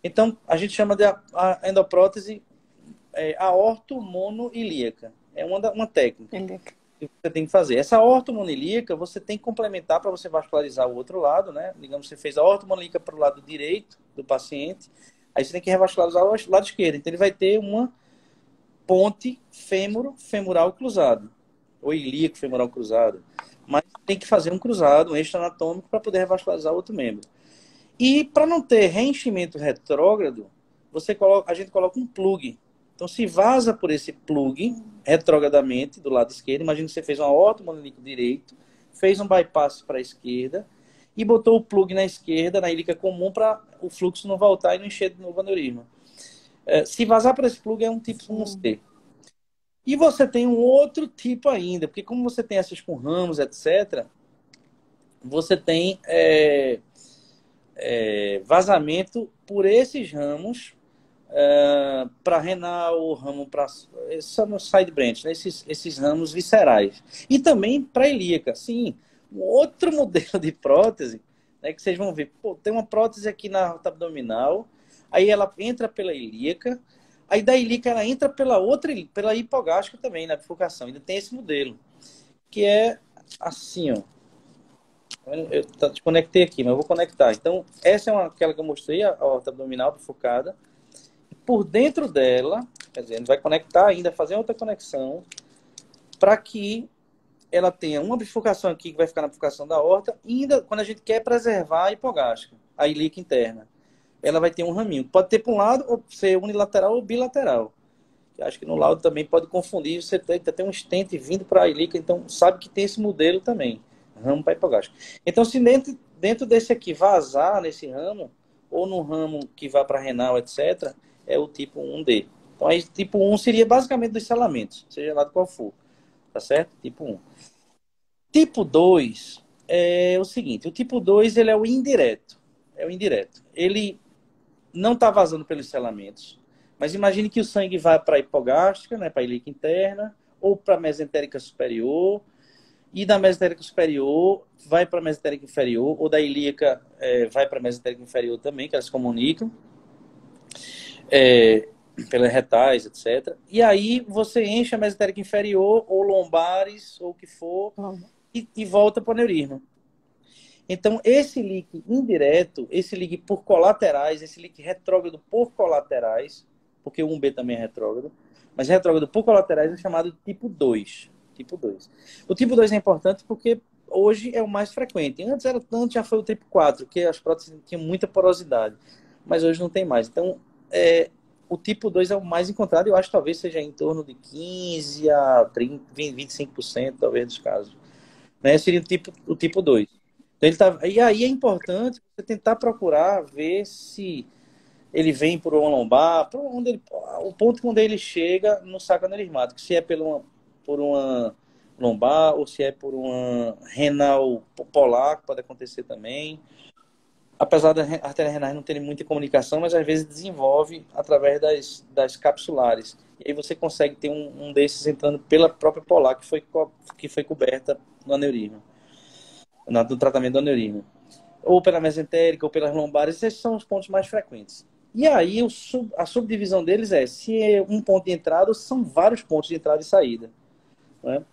Então, a gente chama de a endoprótese aortomonoilíaca. É uma técnica que você tem que fazer. Essa aortomonoilíaca, você tem que complementar para você vascularizar o outro lado, né? Digamos, você fez a aortomonoilíaca para o lado direito do paciente, aí você tem que revascularizar o lado esquerdo. Então, ele vai ter uma ponte femoral cruzado, ou ilíaco femoral cruzado. Mas tem que fazer um cruzado, um eixo anatômico, para poder revascularizar o outro membro. E para não ter reenchimento retrógrado, a gente coloca um plug. Então, se vaza por esse plug retrogradamente do lado esquerdo, imagina que você fez uma aortomonoilíaca direito, fez um bypass para a esquerda e botou o plug na esquerda, na ilíaca comum, para o fluxo não voltar e não encher de novo o aneurisma. Se vazar por esse plug, é um tipo 1C. E você tem um outro tipo ainda, porque como você tem essas com ramos, etc., você tem vazamento por esses ramos para renal, ramo para são side branch, né? Esses ramos viscerais. E também para ilíaca. Sim, um outro modelo de prótese, né, que vocês vão ver, pô, tem uma prótese aqui na aorta abdominal, aí ela entra pela ilíaca, aí da ilíaca ela entra pela outra, pela hipogástrica também, na bifurcação. Ainda tem esse modelo, que é assim, ó. Eu desconectei aqui, mas eu vou conectar. Então, essa é aquela que eu mostrei, a aorta abdominal bifurcada. Por dentro dela, quer dizer, a gente vai conectar ainda, fazer outra conexão, para que ela tenha uma bifurcação aqui, que vai ficar na bifurcação da aorta, e ainda, quando a gente quer preservar a hipogástrica, a ilíaca interna, ela vai ter um raminho. Pode ter para um lado, ou ser unilateral ou bilateral. Eu acho que no laudo também pode confundir, você tem um stent vindo para a ilíaca, então sabe que tem esse modelo também, ramo para hipogástrica. Então, se dentro desse aqui vazar nesse ramo, ou no ramo que vai para renal, etc., é o tipo 1D. Então, aí, tipo 1 seria basicamente dos selamentos, seja lá de qual for. Tá certo? Tipo 1. Tipo 2 é o seguinte, o tipo 2 ele é o indireto. É o indireto. Ele não está vazando pelos selamentos, mas imagine que o sangue vai para a hipogástrica, né, para a ilíaca interna, ou para a mesentérica superior, e da mesentérica superior vai para a mesentérica inferior, ou da ilíaca vai para a mesentérica inferior também, que elas se comunicam, pelas retais, etc. E aí você enche a mesentérica inferior, ou lombares, ou o que for, e volta para o aneurisma. Então, esse leak indireto, esse leak por colaterais, esse leak retrógrado por colaterais, porque o 1B também é retrógrado, mas retrógrado por colaterais é chamado de tipo 2. Tipo 2. O tipo 2 é importante porque hoje é o mais frequente. Antes era tanto, já foi o tipo 4, que as próteses tinham muita porosidade, mas hoje não tem mais. Então, o tipo 2 é o mais encontrado, eu acho que talvez seja em torno de 15 a 30, 25%, talvez, dos casos. Né? Seria o tipo 2. Então, e aí é importante você tentar procurar ver se ele vem por uma lombar, o ponto onde ele chega no saco aneurismático, se é por uma lombar ou se é por uma renal polar, que pode acontecer também. Apesar das artérias renais não terem muita comunicação, mas às vezes desenvolve através das capsulares. E aí você consegue ter um desses entrando pela própria polar que foi coberta no aneurisma, no tratamento do aneurisma. Ou pela mesentérica, ou pelas lombares, esses são os pontos mais frequentes. E aí a subdivisão deles se é um ponto de entrada ou são vários pontos de entrada e saída. Né?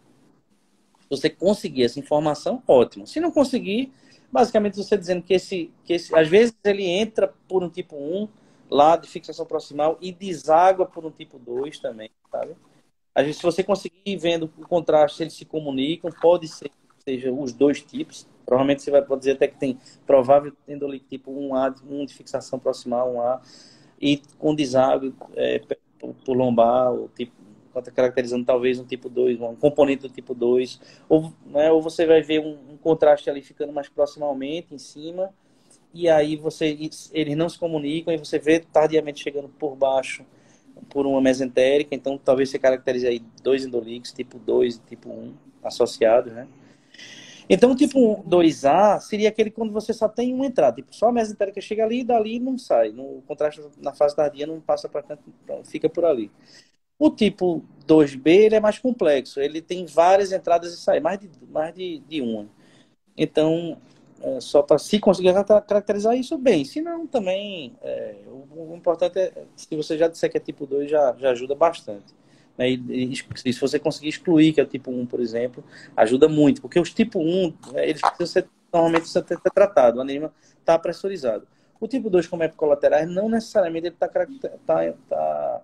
Se você conseguir essa informação, ótimo. Se não conseguir, basicamente você dizendo que às vezes ele entra por um tipo 1, lá de fixação proximal, e deságua por um tipo 2 também, sabe? Às vezes, se você conseguir vendo o contraste, eles se comunicam, pode ser que seja os dois tipos. Provavelmente você pode dizer até que tem provável endolite tipo 1A, um de fixação proximal, 1A, e com deságue por lombar, ou tipo, caracterizando talvez um tipo 2, um componente do tipo 2, ou ou você vai ver um contraste ali ficando mais proximalmente, em cima, e aí eles não se comunicam, e você vê tardiamente chegando por baixo, por uma mesentérica, então talvez você caracterize aí dois endolíticos, tipo 2 e tipo 1, associados, né? Então, o tipo 2A seria aquele quando você só tem uma entrada. Tipo, só a mesentérica chega ali e dali não sai. No contraste na fase tardia não passa para canto, fica por ali. O tipo 2B ele é mais complexo. Ele tem várias entradas e saídas, mais de uma. Então, só para se conseguir caracterizar isso bem. Se não, também, o importante se você já disser que é tipo 2, já ajuda bastante. Né? E se você conseguir excluir, que é o tipo 1, por exemplo, ajuda muito, porque os tipo 1, eles precisam normalmente ser tratados, o aneurisma está pressurizado. O tipo 2, como é colaterais, não necessariamente ele está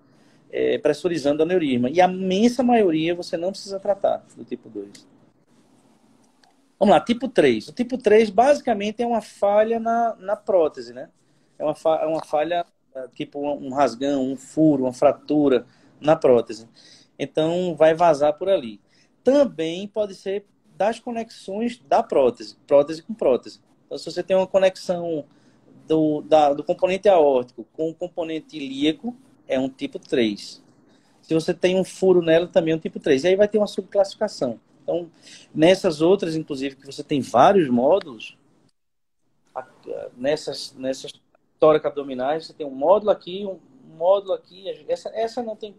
pressurizando o aneurisma, e a imensa maioria você não precisa tratar do tipo 2. Vamos lá, tipo 3. O tipo 3 basicamente é uma falha na prótese, né? É uma falha, tipo um rasgão, um furo, uma fratura na prótese. Então, vai vazar por ali. Também pode ser das conexões da prótese com prótese. Então, se você tem uma conexão do componente aórtico com o componente ilíaco, é um tipo 3. Se você tem um furo nela, também é um tipo 3. E aí vai ter uma subclassificação. Então, nessas outras, inclusive, que você tem vários módulos, nessas tóraco-abdominais, você tem um módulo aqui, um módulo aqui, essa não tem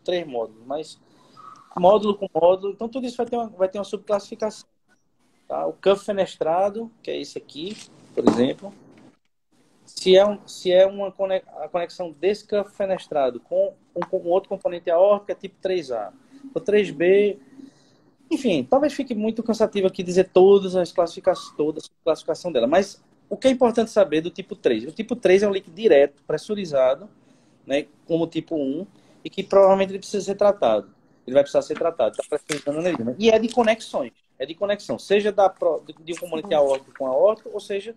3 módulos, mas módulo com módulo, então tudo isso vai ter uma subclassificação. Tá? O cuff fenestrado, que é esse aqui, por exemplo, se é a conexão desse cuff fenestrado com um outro componente aórtico, é tipo 3A. O 3B, enfim, talvez fique muito cansativo aqui dizer toda a classificação dela, mas o que é importante saber do tipo 3? O tipo 3 é um líquido direto, pressurizado, né, como o tipo 1, e que provavelmente ele precisa ser tratado. Ele vai precisar ser tratado, está pressurizando a energia. E é de conexões. É de conexão, seja de um componente aórtico com aórtico, ou seja,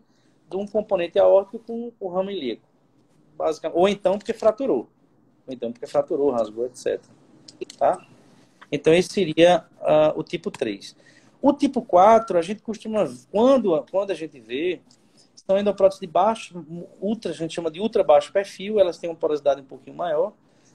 de um componente aórtico com o ramo ilíaco. Basicamente. Ou então porque fraturou. Rasgou, etc. Tá? Então, esse seria o tipo 3. O tipo 4, a gente costuma, quando a gente vê, são endopróteses de baixo, a gente chama de ultra baixo perfil, elas têm uma porosidade um pouquinho maior,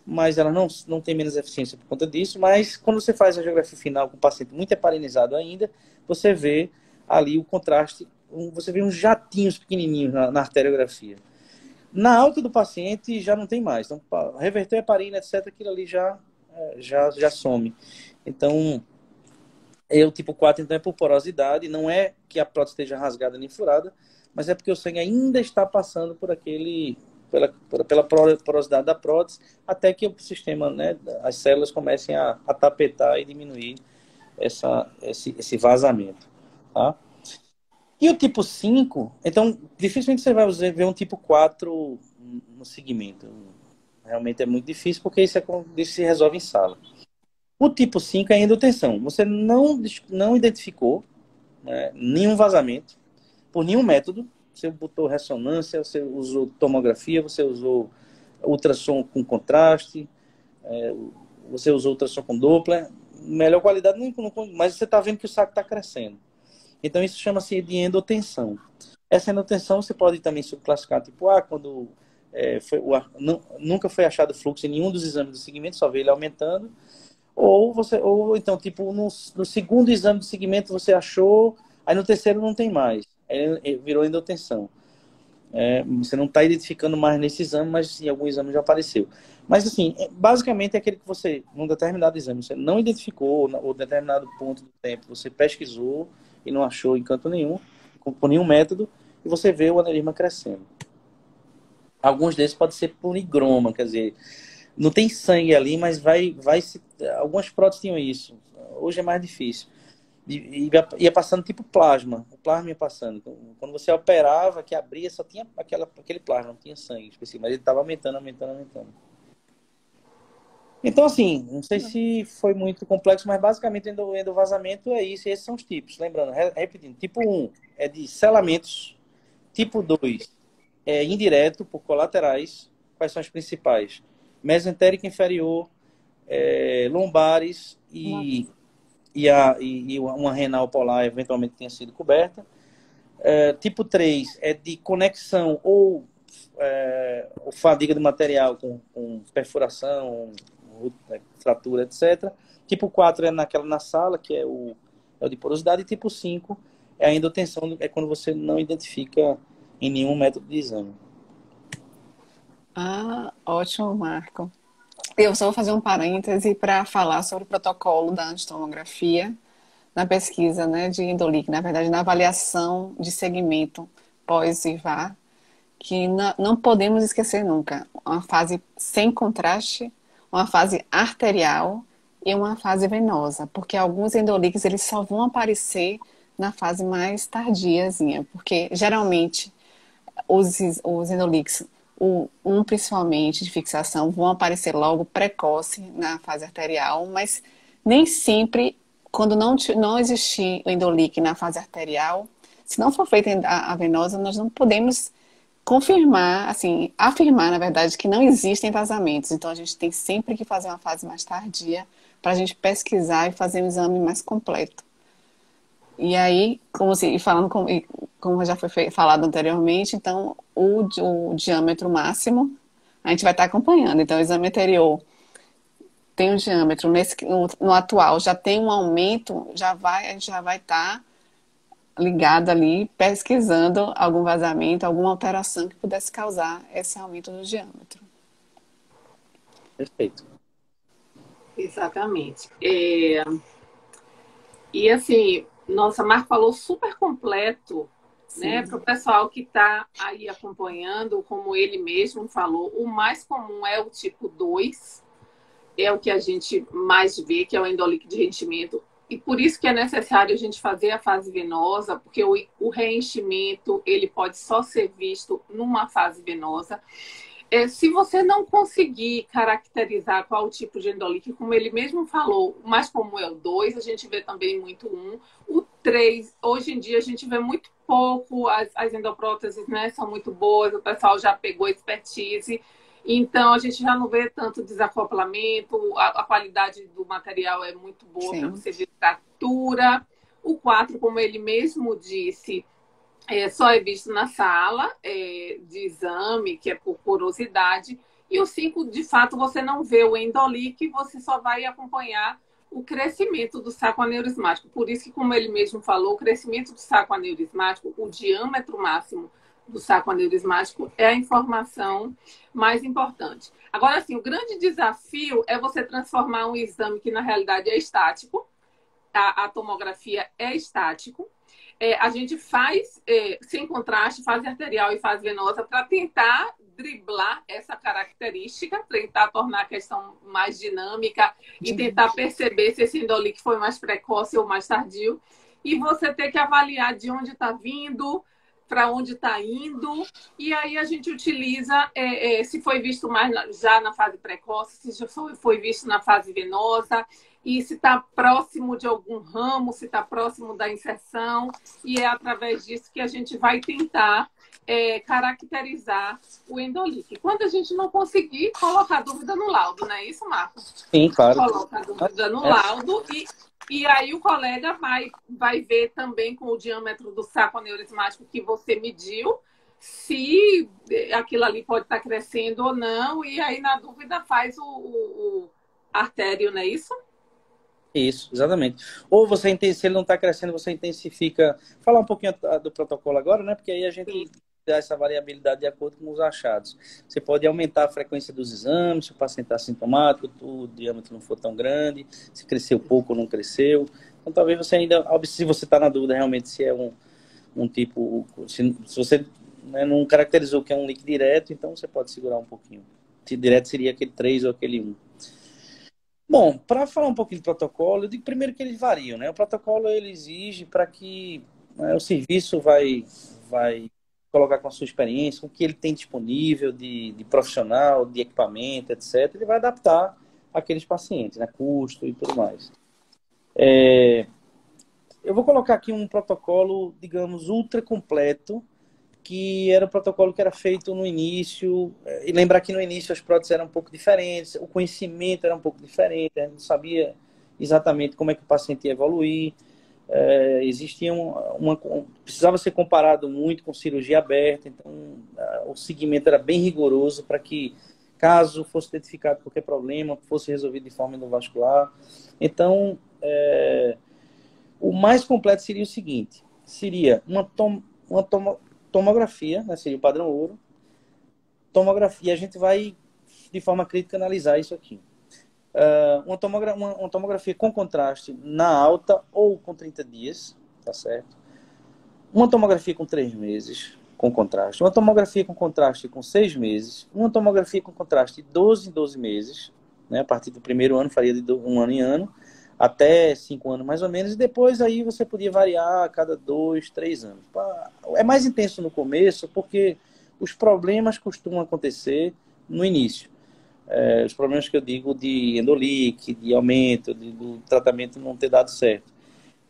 mas ela não tem menos eficiência por conta disso. Mas quando você faz a angiografia final com o paciente muito heparinizado ainda, você vê ali o contraste, você vê uns jatinhos pequenininhos na arteriografia. Na alta do paciente já não tem mais. Então, reverteu a heparina, etc., aquilo ali já some. Então, o tipo 4 então, é por porosidade, não é que a prótese esteja rasgada nem furada, mas é porque o sangue ainda está passando por pela porosidade da prótese, até que o sistema, né, as células comecem a tapetar e diminuir esse vazamento. Tá? E o tipo 5, então, dificilmente você vai ver um tipo 4 no segmento. Realmente é muito difícil, porque isso se resolve em sala. O tipo 5 é a endotensão. Você não identificou, né, nenhum vazamento por nenhum método. Você botou ressonância, você usou tomografia, você usou ultrassom com contraste, você usou ultrassom com Doppler. Melhor qualidade, mas você está vendo que o saco está crescendo. Então, isso chama-se de endotensão. Essa endotensão você pode também subclassificar, tipo, quando nunca foi achado fluxo em nenhum dos exames do segmento, só vê ele aumentando. Ou então, tipo, no segundo exame do segmento você achou, aí no terceiro não tem mais. Aí virou endotensão. Você não está identificando mais nesse exame, mas em algum exame já apareceu. Mas, assim, basicamente é aquele que você, num determinado exame, você não identificou, ou determinado ponto do tempo, você pesquisou e não achou em canto nenhum, por nenhum método, e você vê o aneurisma crescendo. Alguns deles podem ser por higroma, quer dizer, não tem sangue ali, mas algumas próteses tinham isso. Hoje é mais difícil. Ia passando tipo plasma. O plasma ia passando. Então, quando você operava, que abria, só tinha aquele plasma, não tinha sangue específico, mas ele estava aumentando. Então, assim, não sei se foi muito complexo, mas basicamente o endovazamento é isso, e esses são os tipos. Lembrando, repetindo, tipo 1 é de selamentos, tipo 2 é indireto, por colaterais. Quais são as principais? Mesentérica inferior, lombares e uma renal polar eventualmente tenha sido coberta. Tipo 3 é de conexão ou fadiga do material com perfuração, fratura, etc. Tipo 4 é na sala, que é o de porosidade. E tipo 5 é a endotensão, é quando você não identifica em nenhum método de exame. Ótimo, Marco. Eu só vou fazer um parêntese para falar sobre o protocolo da angitomografia na pesquisa, né, de Endolic, na verdade, na avaliação de segmento pós-IVA, que não podemos esquecer nunca. Uma fase sem contraste, uma fase arterial e uma fase venosa, porque alguns endoliques eles só vão aparecer na fase mais tardiazinha, porque geralmente os endoliques, principalmente de fixação, vão aparecer logo precoce na fase arterial, mas nem sempre, quando não existir o endolique na fase arterial, se não for feita a venosa, nós não podemos confirmar, assim, afirmar, na verdade, que não existem vazamentos. Então, a gente tem sempre que fazer uma fase mais tardia para a gente pesquisar e fazer um exame mais completo. E aí, como já foi falado anteriormente, então, o diâmetro máximo, a gente vai estar acompanhando. Então, o exame anterior tem um diâmetro, no atual já tem um aumento, a gente já vai estar ligado ali, pesquisando algum vazamento, alguma alteração que pudesse causar esse aumento do diâmetro. Perfeito. Exatamente. E assim, nossa, Marco falou super completo, né? Para o pessoal que está aí acompanhando, como ele mesmo falou, o mais comum é o tipo 2, é o que a gente mais vê, que é o endolíquido de reenchimento. E por isso que é necessário a gente fazer a fase venosa, porque o reenchimento ele pode só ser visto numa fase venosa. Se você não conseguir caracterizar qual o tipo de endolíquido, como ele mesmo falou, o mais comum é o 2, a gente vê também muito o 3. Hoje em dia a gente vê muito pouco, as endopróteses, né, são muito boas, o pessoal já pegou expertise, então a gente já não vê tanto desacoplamento, a qualidade do material é muito boa para você ver fratura. O 4, como ele mesmo disse, só é visto na sala de exame, que é por porosidade. E o 5, de fato, você não vê o endolíquido, você só vai acompanhar o crescimento do saco aneurismático. Por isso que, como ele mesmo falou, o crescimento do saco aneurismático, o diâmetro máximo do saco aneurismático é a informação mais importante. Agora, assim, o grande desafio é você transformar um exame que, na realidade, é estático. A tomografia é estático. A gente faz sem contraste, fase arterial e fase venosa para tentar driblar essa característica, tentar tornar a questão mais dinâmica e tentar perceber se esse endolíquido foi mais precoce ou mais tardio. E você ter que avaliar de onde está vindo, para onde está indo, e aí a gente utiliza se foi visto mais já na fase precoce, se já foi visto na fase venosa, e se está próximo de algum ramo, se está próximo da inserção, e é através disso que a gente vai tentar caracterizar o endolíquido. Quando a gente não conseguir, colocar dúvida no laudo, não é isso, Marcos? Sim, claro. Coloca a dúvida no laudo e aí o colega vai ver também com o diâmetro do saco aneurismático que você mediu, se aquilo ali pode estar crescendo ou não, e aí na dúvida faz o artério, não é isso? Isso, exatamente. Ou você, se ele não está crescendo, você intensifica. Falar um pouquinho do protocolo agora, né? Porque aí a gente dá essa variabilidade de acordo com os achados. Você pode aumentar a frequência dos exames, se o paciente está assintomático, o diâmetro não for tão grande, se cresceu pouco ou não cresceu. Então, talvez você ainda, se você está na dúvida realmente se é um tipo, se você, né, não caracterizou que é um líquido direto, então você pode segurar um pouquinho. Se direto seria aquele 3 ou aquele 1. Bom, para falar um pouquinho do protocolo, eu digo primeiro que eles variam, né? O protocolo ele exige para que, né, o serviço vai colocar com a sua experiência, com o que ele tem disponível de profissional, de equipamento, etc. Ele vai adaptar aqueles pacientes, né? Custo e tudo mais. Eu vou colocar aqui um protocolo, digamos, ultra completo, que era o protocolo que era feito no início, e lembrar que no início as próteses eram um pouco diferentes, o conhecimento era um pouco diferente, a gente não sabia exatamente como é que o paciente ia evoluir, existia precisava ser comparado muito com cirurgia aberta, então o segmento era bem rigoroso para que, caso fosse identificado qualquer problema, fosse resolvido de forma endovascular. Então, o mais completo seria o seguinte, seria uma tomografia, né, seria o padrão ouro. Tomografia, a gente vai, de forma crítica, analisar isso aqui. Uma tomografia com contraste na alta ou com 30 dias, tá certo? Uma tomografia com 3 meses, com contraste. Uma tomografia com contraste com 6 meses. Uma tomografia com contraste de 12 em 12 meses, né? A partir do primeiro ano, faria de 1 ano em ano, até 5 anos mais ou menos, e depois aí você podia variar a cada 2, 3 anos. É mais intenso no começo, porque os problemas costumam acontecer no início. Os problemas que eu digo de endolíquido, de aumento, do tratamento não ter dado certo.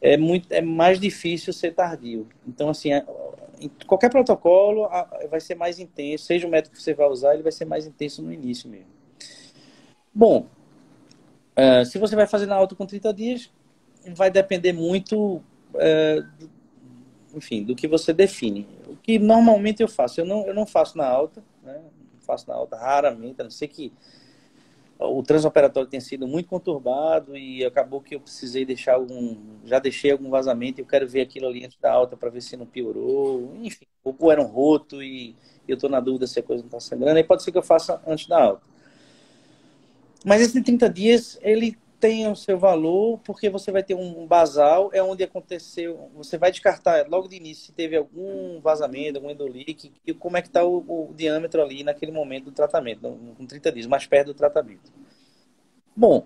É mais difícil ser tardio. Então, assim, em qualquer protocolo vai ser mais intenso, seja o método que você vai usar, ele vai ser mais intenso no início mesmo. Bom, se você vai fazer na alta com 30 dias, vai depender muito, enfim, do que você define. O que normalmente eu faço, eu não faço na alta, né? Não faço na alta raramente, a não ser que o transoperatório tenha sido muito conturbado e acabou que eu precisei já deixei algum vazamento e eu quero ver aquilo ali antes da alta para ver se não piorou, enfim, ou era um roto e eu estou na dúvida se a coisa não está sangrando, aí pode ser que eu faça antes da alta. Mas esse de 30 dias, ele tem o seu valor, porque você vai ter um basal, é onde aconteceu, você vai descartar logo de início se teve algum vazamento, algum endoleak, e como é que está o diâmetro ali naquele momento do tratamento, com 30 dias, mais perto do tratamento. Bom,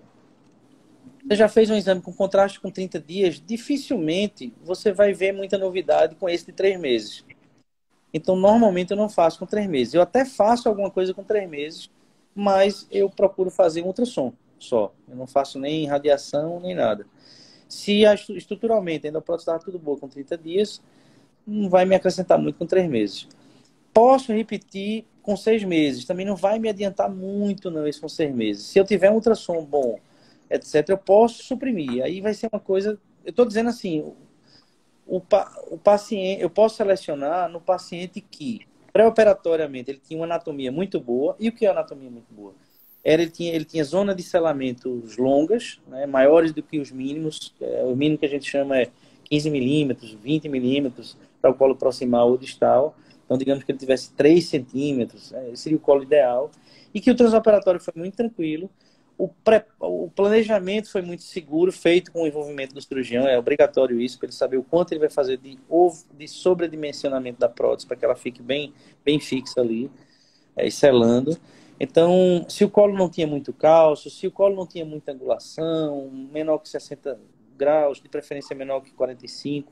você já fez um exame com contraste com 30 dias, dificilmente você vai ver muita novidade com esse de 3 meses. Então, normalmente eu não faço com 3 meses. Eu até faço alguma coisa com 3 meses, mas eu procuro fazer um ultrassom só. Eu não faço nem radiação, nem nada. Se estruturalmente ainda pode estar tudo bom com 30 dias, não vai me acrescentar muito com 3 meses. Posso repetir com 6 meses. Também não vai me adiantar muito, não, isso com 6 meses. Se eu tiver um ultrassom bom, etc., eu posso suprimir. Aí vai ser uma coisa... Eu estou dizendo assim, o paciente, eu posso selecionar no paciente que, pré-operatoriamente, ele tinha uma anatomia muito boa. E o que é anatomia muito boa? Ele tinha zona de selamentos longas, né, maiores do que os mínimos. O mínimo que a gente chama é 15 milímetros, 20 milímetros para o colo proximal ou distal. Então, digamos que ele tivesse 3 centímetros, seria o colo ideal. E que o transoperatório foi muito tranquilo. O planejamento foi muito seguro, feito com o envolvimento do cirurgião. É obrigatório isso, para ele saber o quanto ele vai fazer de sobredimensionamento da prótese, para que ela fique bem fixa ali, selando. Então, se o colo não tinha muito cálcio, se o colo não tinha muita angulação, menor que 60 graus, de preferência menor que 45,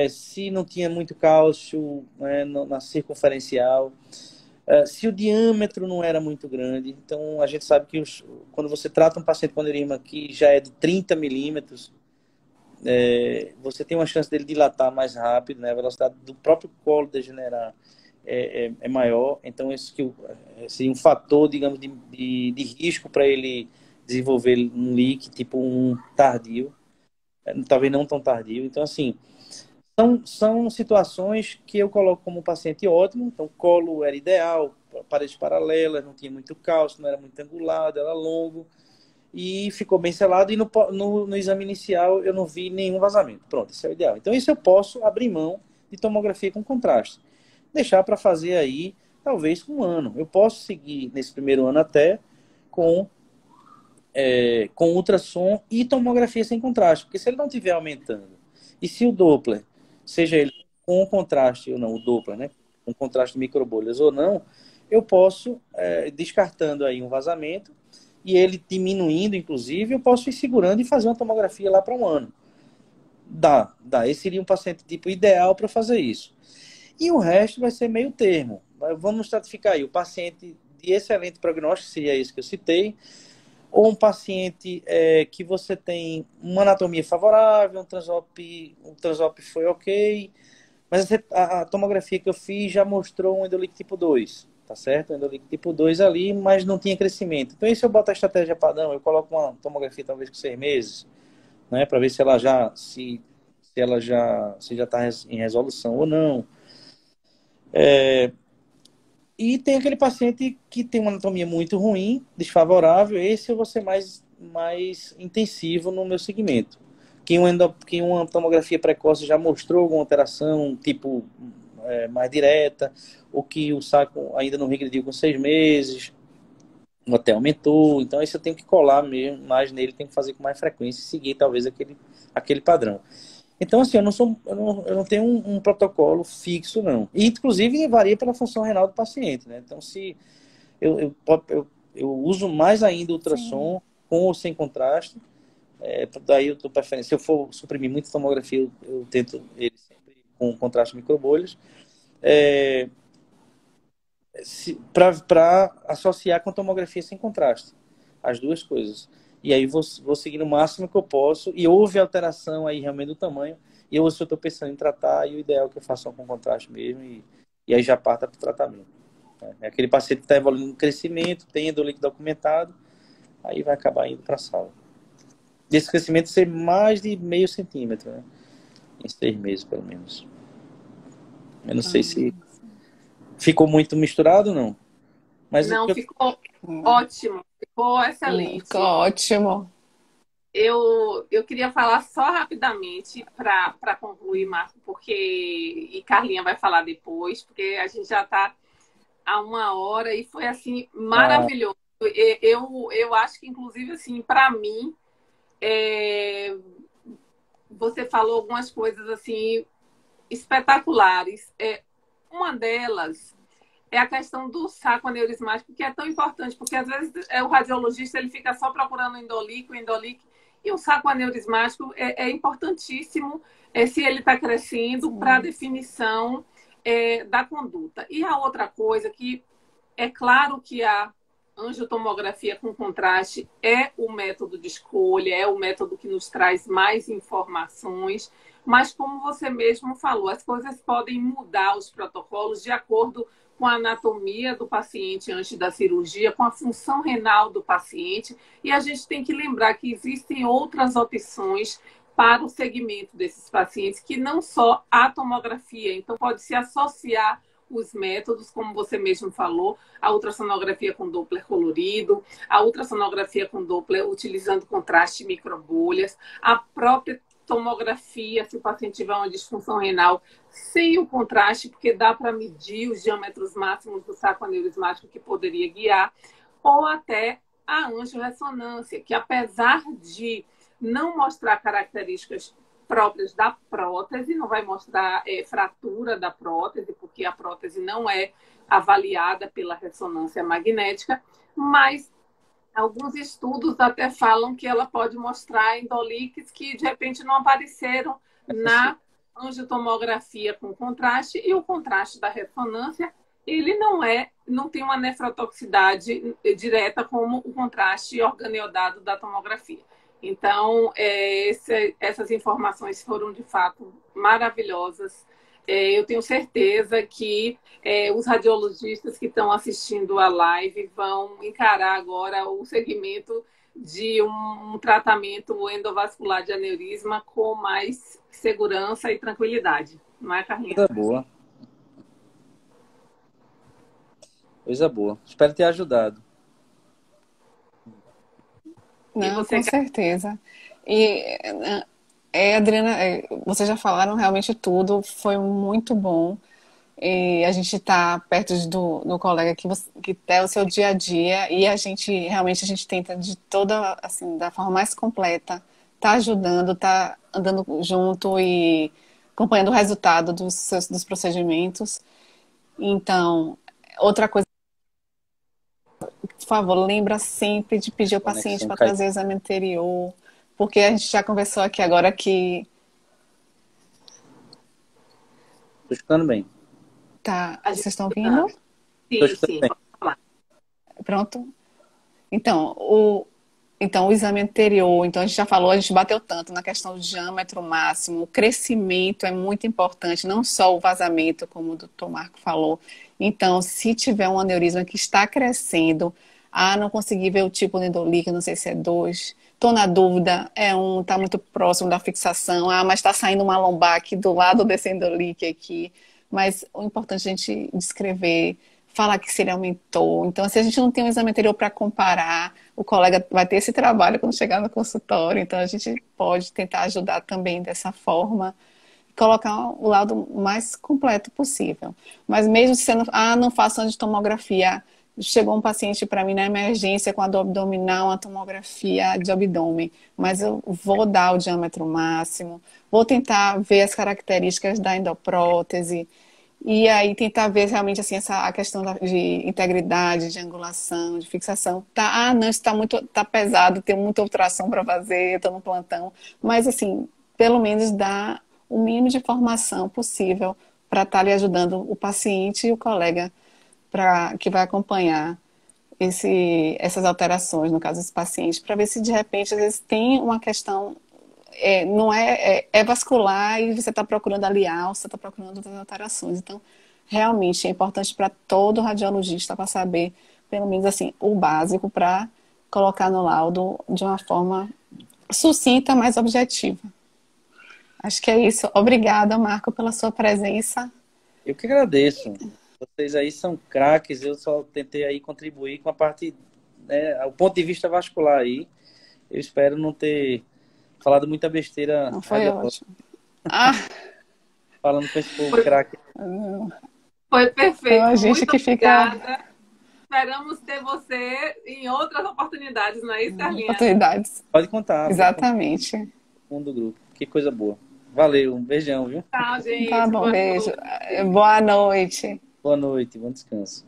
se não tinha muito cálcio, né, na circunferencial, se o diâmetro não era muito grande. Então, a gente sabe que quando você trata um paciente com aneurisma que já é de 30 milímetros, você tem uma chance dele dilatar mais rápido, né? A velocidade do próprio colo degenerar é maior. Então, isso seria um fator, digamos, de risco para ele desenvolver um leak, tipo um tardio, talvez não tão tardio. Então, assim, são situações que eu coloco como paciente ótimo. Então, colo era ideal, paredes paralelas, não tinha muito cálcio, não era muito angulado, era longo e ficou bem selado. E no exame inicial eu não vi nenhum vazamento. Pronto, isso é o ideal. Então, isso eu posso abrir mão de tomografia com contraste. Deixar para fazer aí, talvez, com 1 ano. Eu posso seguir nesse primeiro ano até com ultrassom e tomografia sem contraste. Porque se ele não estiver aumentando, e se o Doppler, seja ele com contraste ou não, o Doppler, né, com contraste de microbolhas ou não, eu posso, descartando aí um vazamento, e ele diminuindo, inclusive, eu posso ir segurando e fazer uma tomografia lá para 1 ano. Dá. Esse seria um paciente tipo ideal para fazer isso. E o resto vai ser meio termo. Vamos estratificar aí. O paciente de excelente prognóstico, seria esse que eu citei, ou um paciente que você tem uma anatomia favorável, um transop foi ok, mas a tomografia que eu fiz já mostrou um endolíquido tipo 2, tá certo? Um endolíquido tipo 2 ali, mas não tinha crescimento. Então, e se eu boto a estratégia padrão, eu coloco uma tomografia talvez com 6 meses, né, para ver se ela já está em resolução ou não. E tem aquele paciente que tem uma anatomia muito ruim, desfavorável. Esse eu vou ser mais intensivo no meu segmento. Que uma tomografia precoce já mostrou alguma alteração, tipo, mais direta, ou que o saco ainda não regrediu com 6 meses, ou até aumentou. Então, esse eu tenho que colar mesmo, mais nele, tenho que fazer com mais frequência e seguir, talvez, aquele padrão. Então, assim, eu não tenho um protocolo fixo, não. E, inclusive, varia pela função renal do paciente, né? Então, se eu uso mais ainda o ultrassom, com ou sem contraste, daí eu estou preferência. Se eu for suprimir muita tomografia, eu tento ele sempre com contraste microbolhas, para associar com tomografia sem contraste. As duas coisas. E aí vou seguir no máximo que eu posso. E houve alteração aí realmente do tamanho. E eu estou pensando em tratar. E o ideal é que eu faça com contraste mesmo. E aí já parta para o tratamento. É aquele paciente que está evoluindo no crescimento, tem endolíquido documentado. Aí vai acabar indo para a sala. E esse crescimento ser mais de meio centímetro, né? Em 6 meses, pelo menos. Eu não sei se ficou muito misturado ou não. Mas não, ficou ótimo. Ficou excelente. Ficou ótimo. Eu queria falar só rapidamente para concluir, Marco, e Carlinha vai falar depois, porque a gente já está há 1 hora e foi assim maravilhoso Eu acho que, inclusive, assim, para mim, é, você falou algumas coisas assim espetaculares. Uma delas é a questão do saco aneurismático, que é tão importante, porque às vezes o radiologista ele fica só procurando endolíquido, e o saco aneurismático é importantíssimo se ele está crescendo para a definição da conduta. E a outra coisa que é claro que a angiotomografia com contraste é o método de escolha, é o método que nos traz mais informações, mas como você mesmo falou, as coisas podem mudar os protocolos de acordo com a anatomia do paciente antes da cirurgia, com a função renal do paciente, e a gente tem que lembrar que existem outras opções para o segmento desses pacientes, que não só a tomografia, então pode se associar os métodos, como você mesmo falou, a ultrassonografia com Doppler colorido, a ultrassonografia com Doppler utilizando contraste microbolhas, a própria tomografia, se o paciente tiver uma disfunção renal, sem o contraste, porque dá para medir os diâmetros máximos do saco aneurismático que poderia guiar, ou até a angiorressonância, que apesar de não mostrar características próprias da prótese, não vai mostrar fratura da prótese, porque a prótese não é avaliada pela ressonância magnética, mas alguns estudos até falam que ela pode mostrar endolíquidos que de repente não apareceram na angiotomografia com contraste, e o contraste da ressonância ele não tem uma nefrotoxicidade direta como o contraste organodado da tomografia. Então, essas informações foram, de fato, maravilhosas. Eu tenho certeza que os radiologistas que estão assistindo a live vão encarar agora o segmento de um tratamento endovascular de aneurisma com mais segurança e tranquilidade. Não é, Carlinhos? Coisa boa. Coisa boa. Espero ter ajudado. Não, com certeza. E, Adriana, vocês já falaram realmente tudo, foi muito bom. E a gente está perto do colega que é o seu dia a dia, e a gente tenta de toda, assim, da forma mais completa, tá ajudando, tá andando junto e acompanhando o resultado dos procedimentos. Então, outra coisa, por favor, lembra sempre de pedir ao paciente para trazer o exame anterior, porque a gente já conversou aqui agora que... Estou escutando bem. Tá, vocês estão ouvindo? Sim. Pronto? Então, o exame anterior, então a gente já falou, a gente bateu tanto na questão do diâmetro máximo, o crescimento é muito importante, não só o vazamento, como o doutor Marco falou. Então, se tiver um aneurisma que está crescendo, não consegui ver o tipo de endolíquido, não sei se é 2, estou na dúvida, está muito próximo da fixação, mas está saindo uma lombar aqui do lado desse endolíquido aqui. Mas o importante é a gente descrever, falar que se ele aumentou. Então, se a gente não tem um exame anterior para comparar, o colega vai ter esse trabalho quando chegar no consultório. Então, a gente pode tentar ajudar também dessa forma, colocar o lado mais completo possível. Mas mesmo se você não faço angiotomografia, chegou um paciente para mim na emergência com a dor abdominal, uma tomografia de abdômen, mas eu vou dar o diâmetro máximo, vou tentar ver as características da endoprótese, e aí tentar ver realmente assim, a questão de integridade, de angulação, de fixação. Não, isso tá pesado, tem muita ultrassom para fazer, estou no plantão, mas assim, pelo menos dar o mínimo de informação possível para estar lhe ajudando o paciente e o colega que vai acompanhar essas alterações, no caso desse paciente, para ver se de repente, às vezes, tem uma questão, não é vascular e você está procurando aliar, ou você está procurando outras alterações. Então, realmente é importante para todo radiologista para saber, pelo menos assim, o básico para colocar no laudo de uma forma sucinta, mas objetiva. Acho que é isso. Obrigada, Marco, pela sua presença. Eu que agradeço. Vocês aí são craques, eu só tentei aí contribuir com a parte, o ponto de vista vascular aí. Eu espero não ter falado muita besteira. Não foi ótimo. Falando com esse povo craque. Foi perfeito. Então, a gente muito que obrigada. fica... esperamos ter você em outras oportunidades, não é isso, Carlinha? Oportunidades. Pode contar. Exatamente. Fundo do grupo. Que coisa boa. Valeu, um beijão, viu? Tchau, gente. Tá bom, Boa beijo. noite. Boa noite. Boa noite, bom descanso.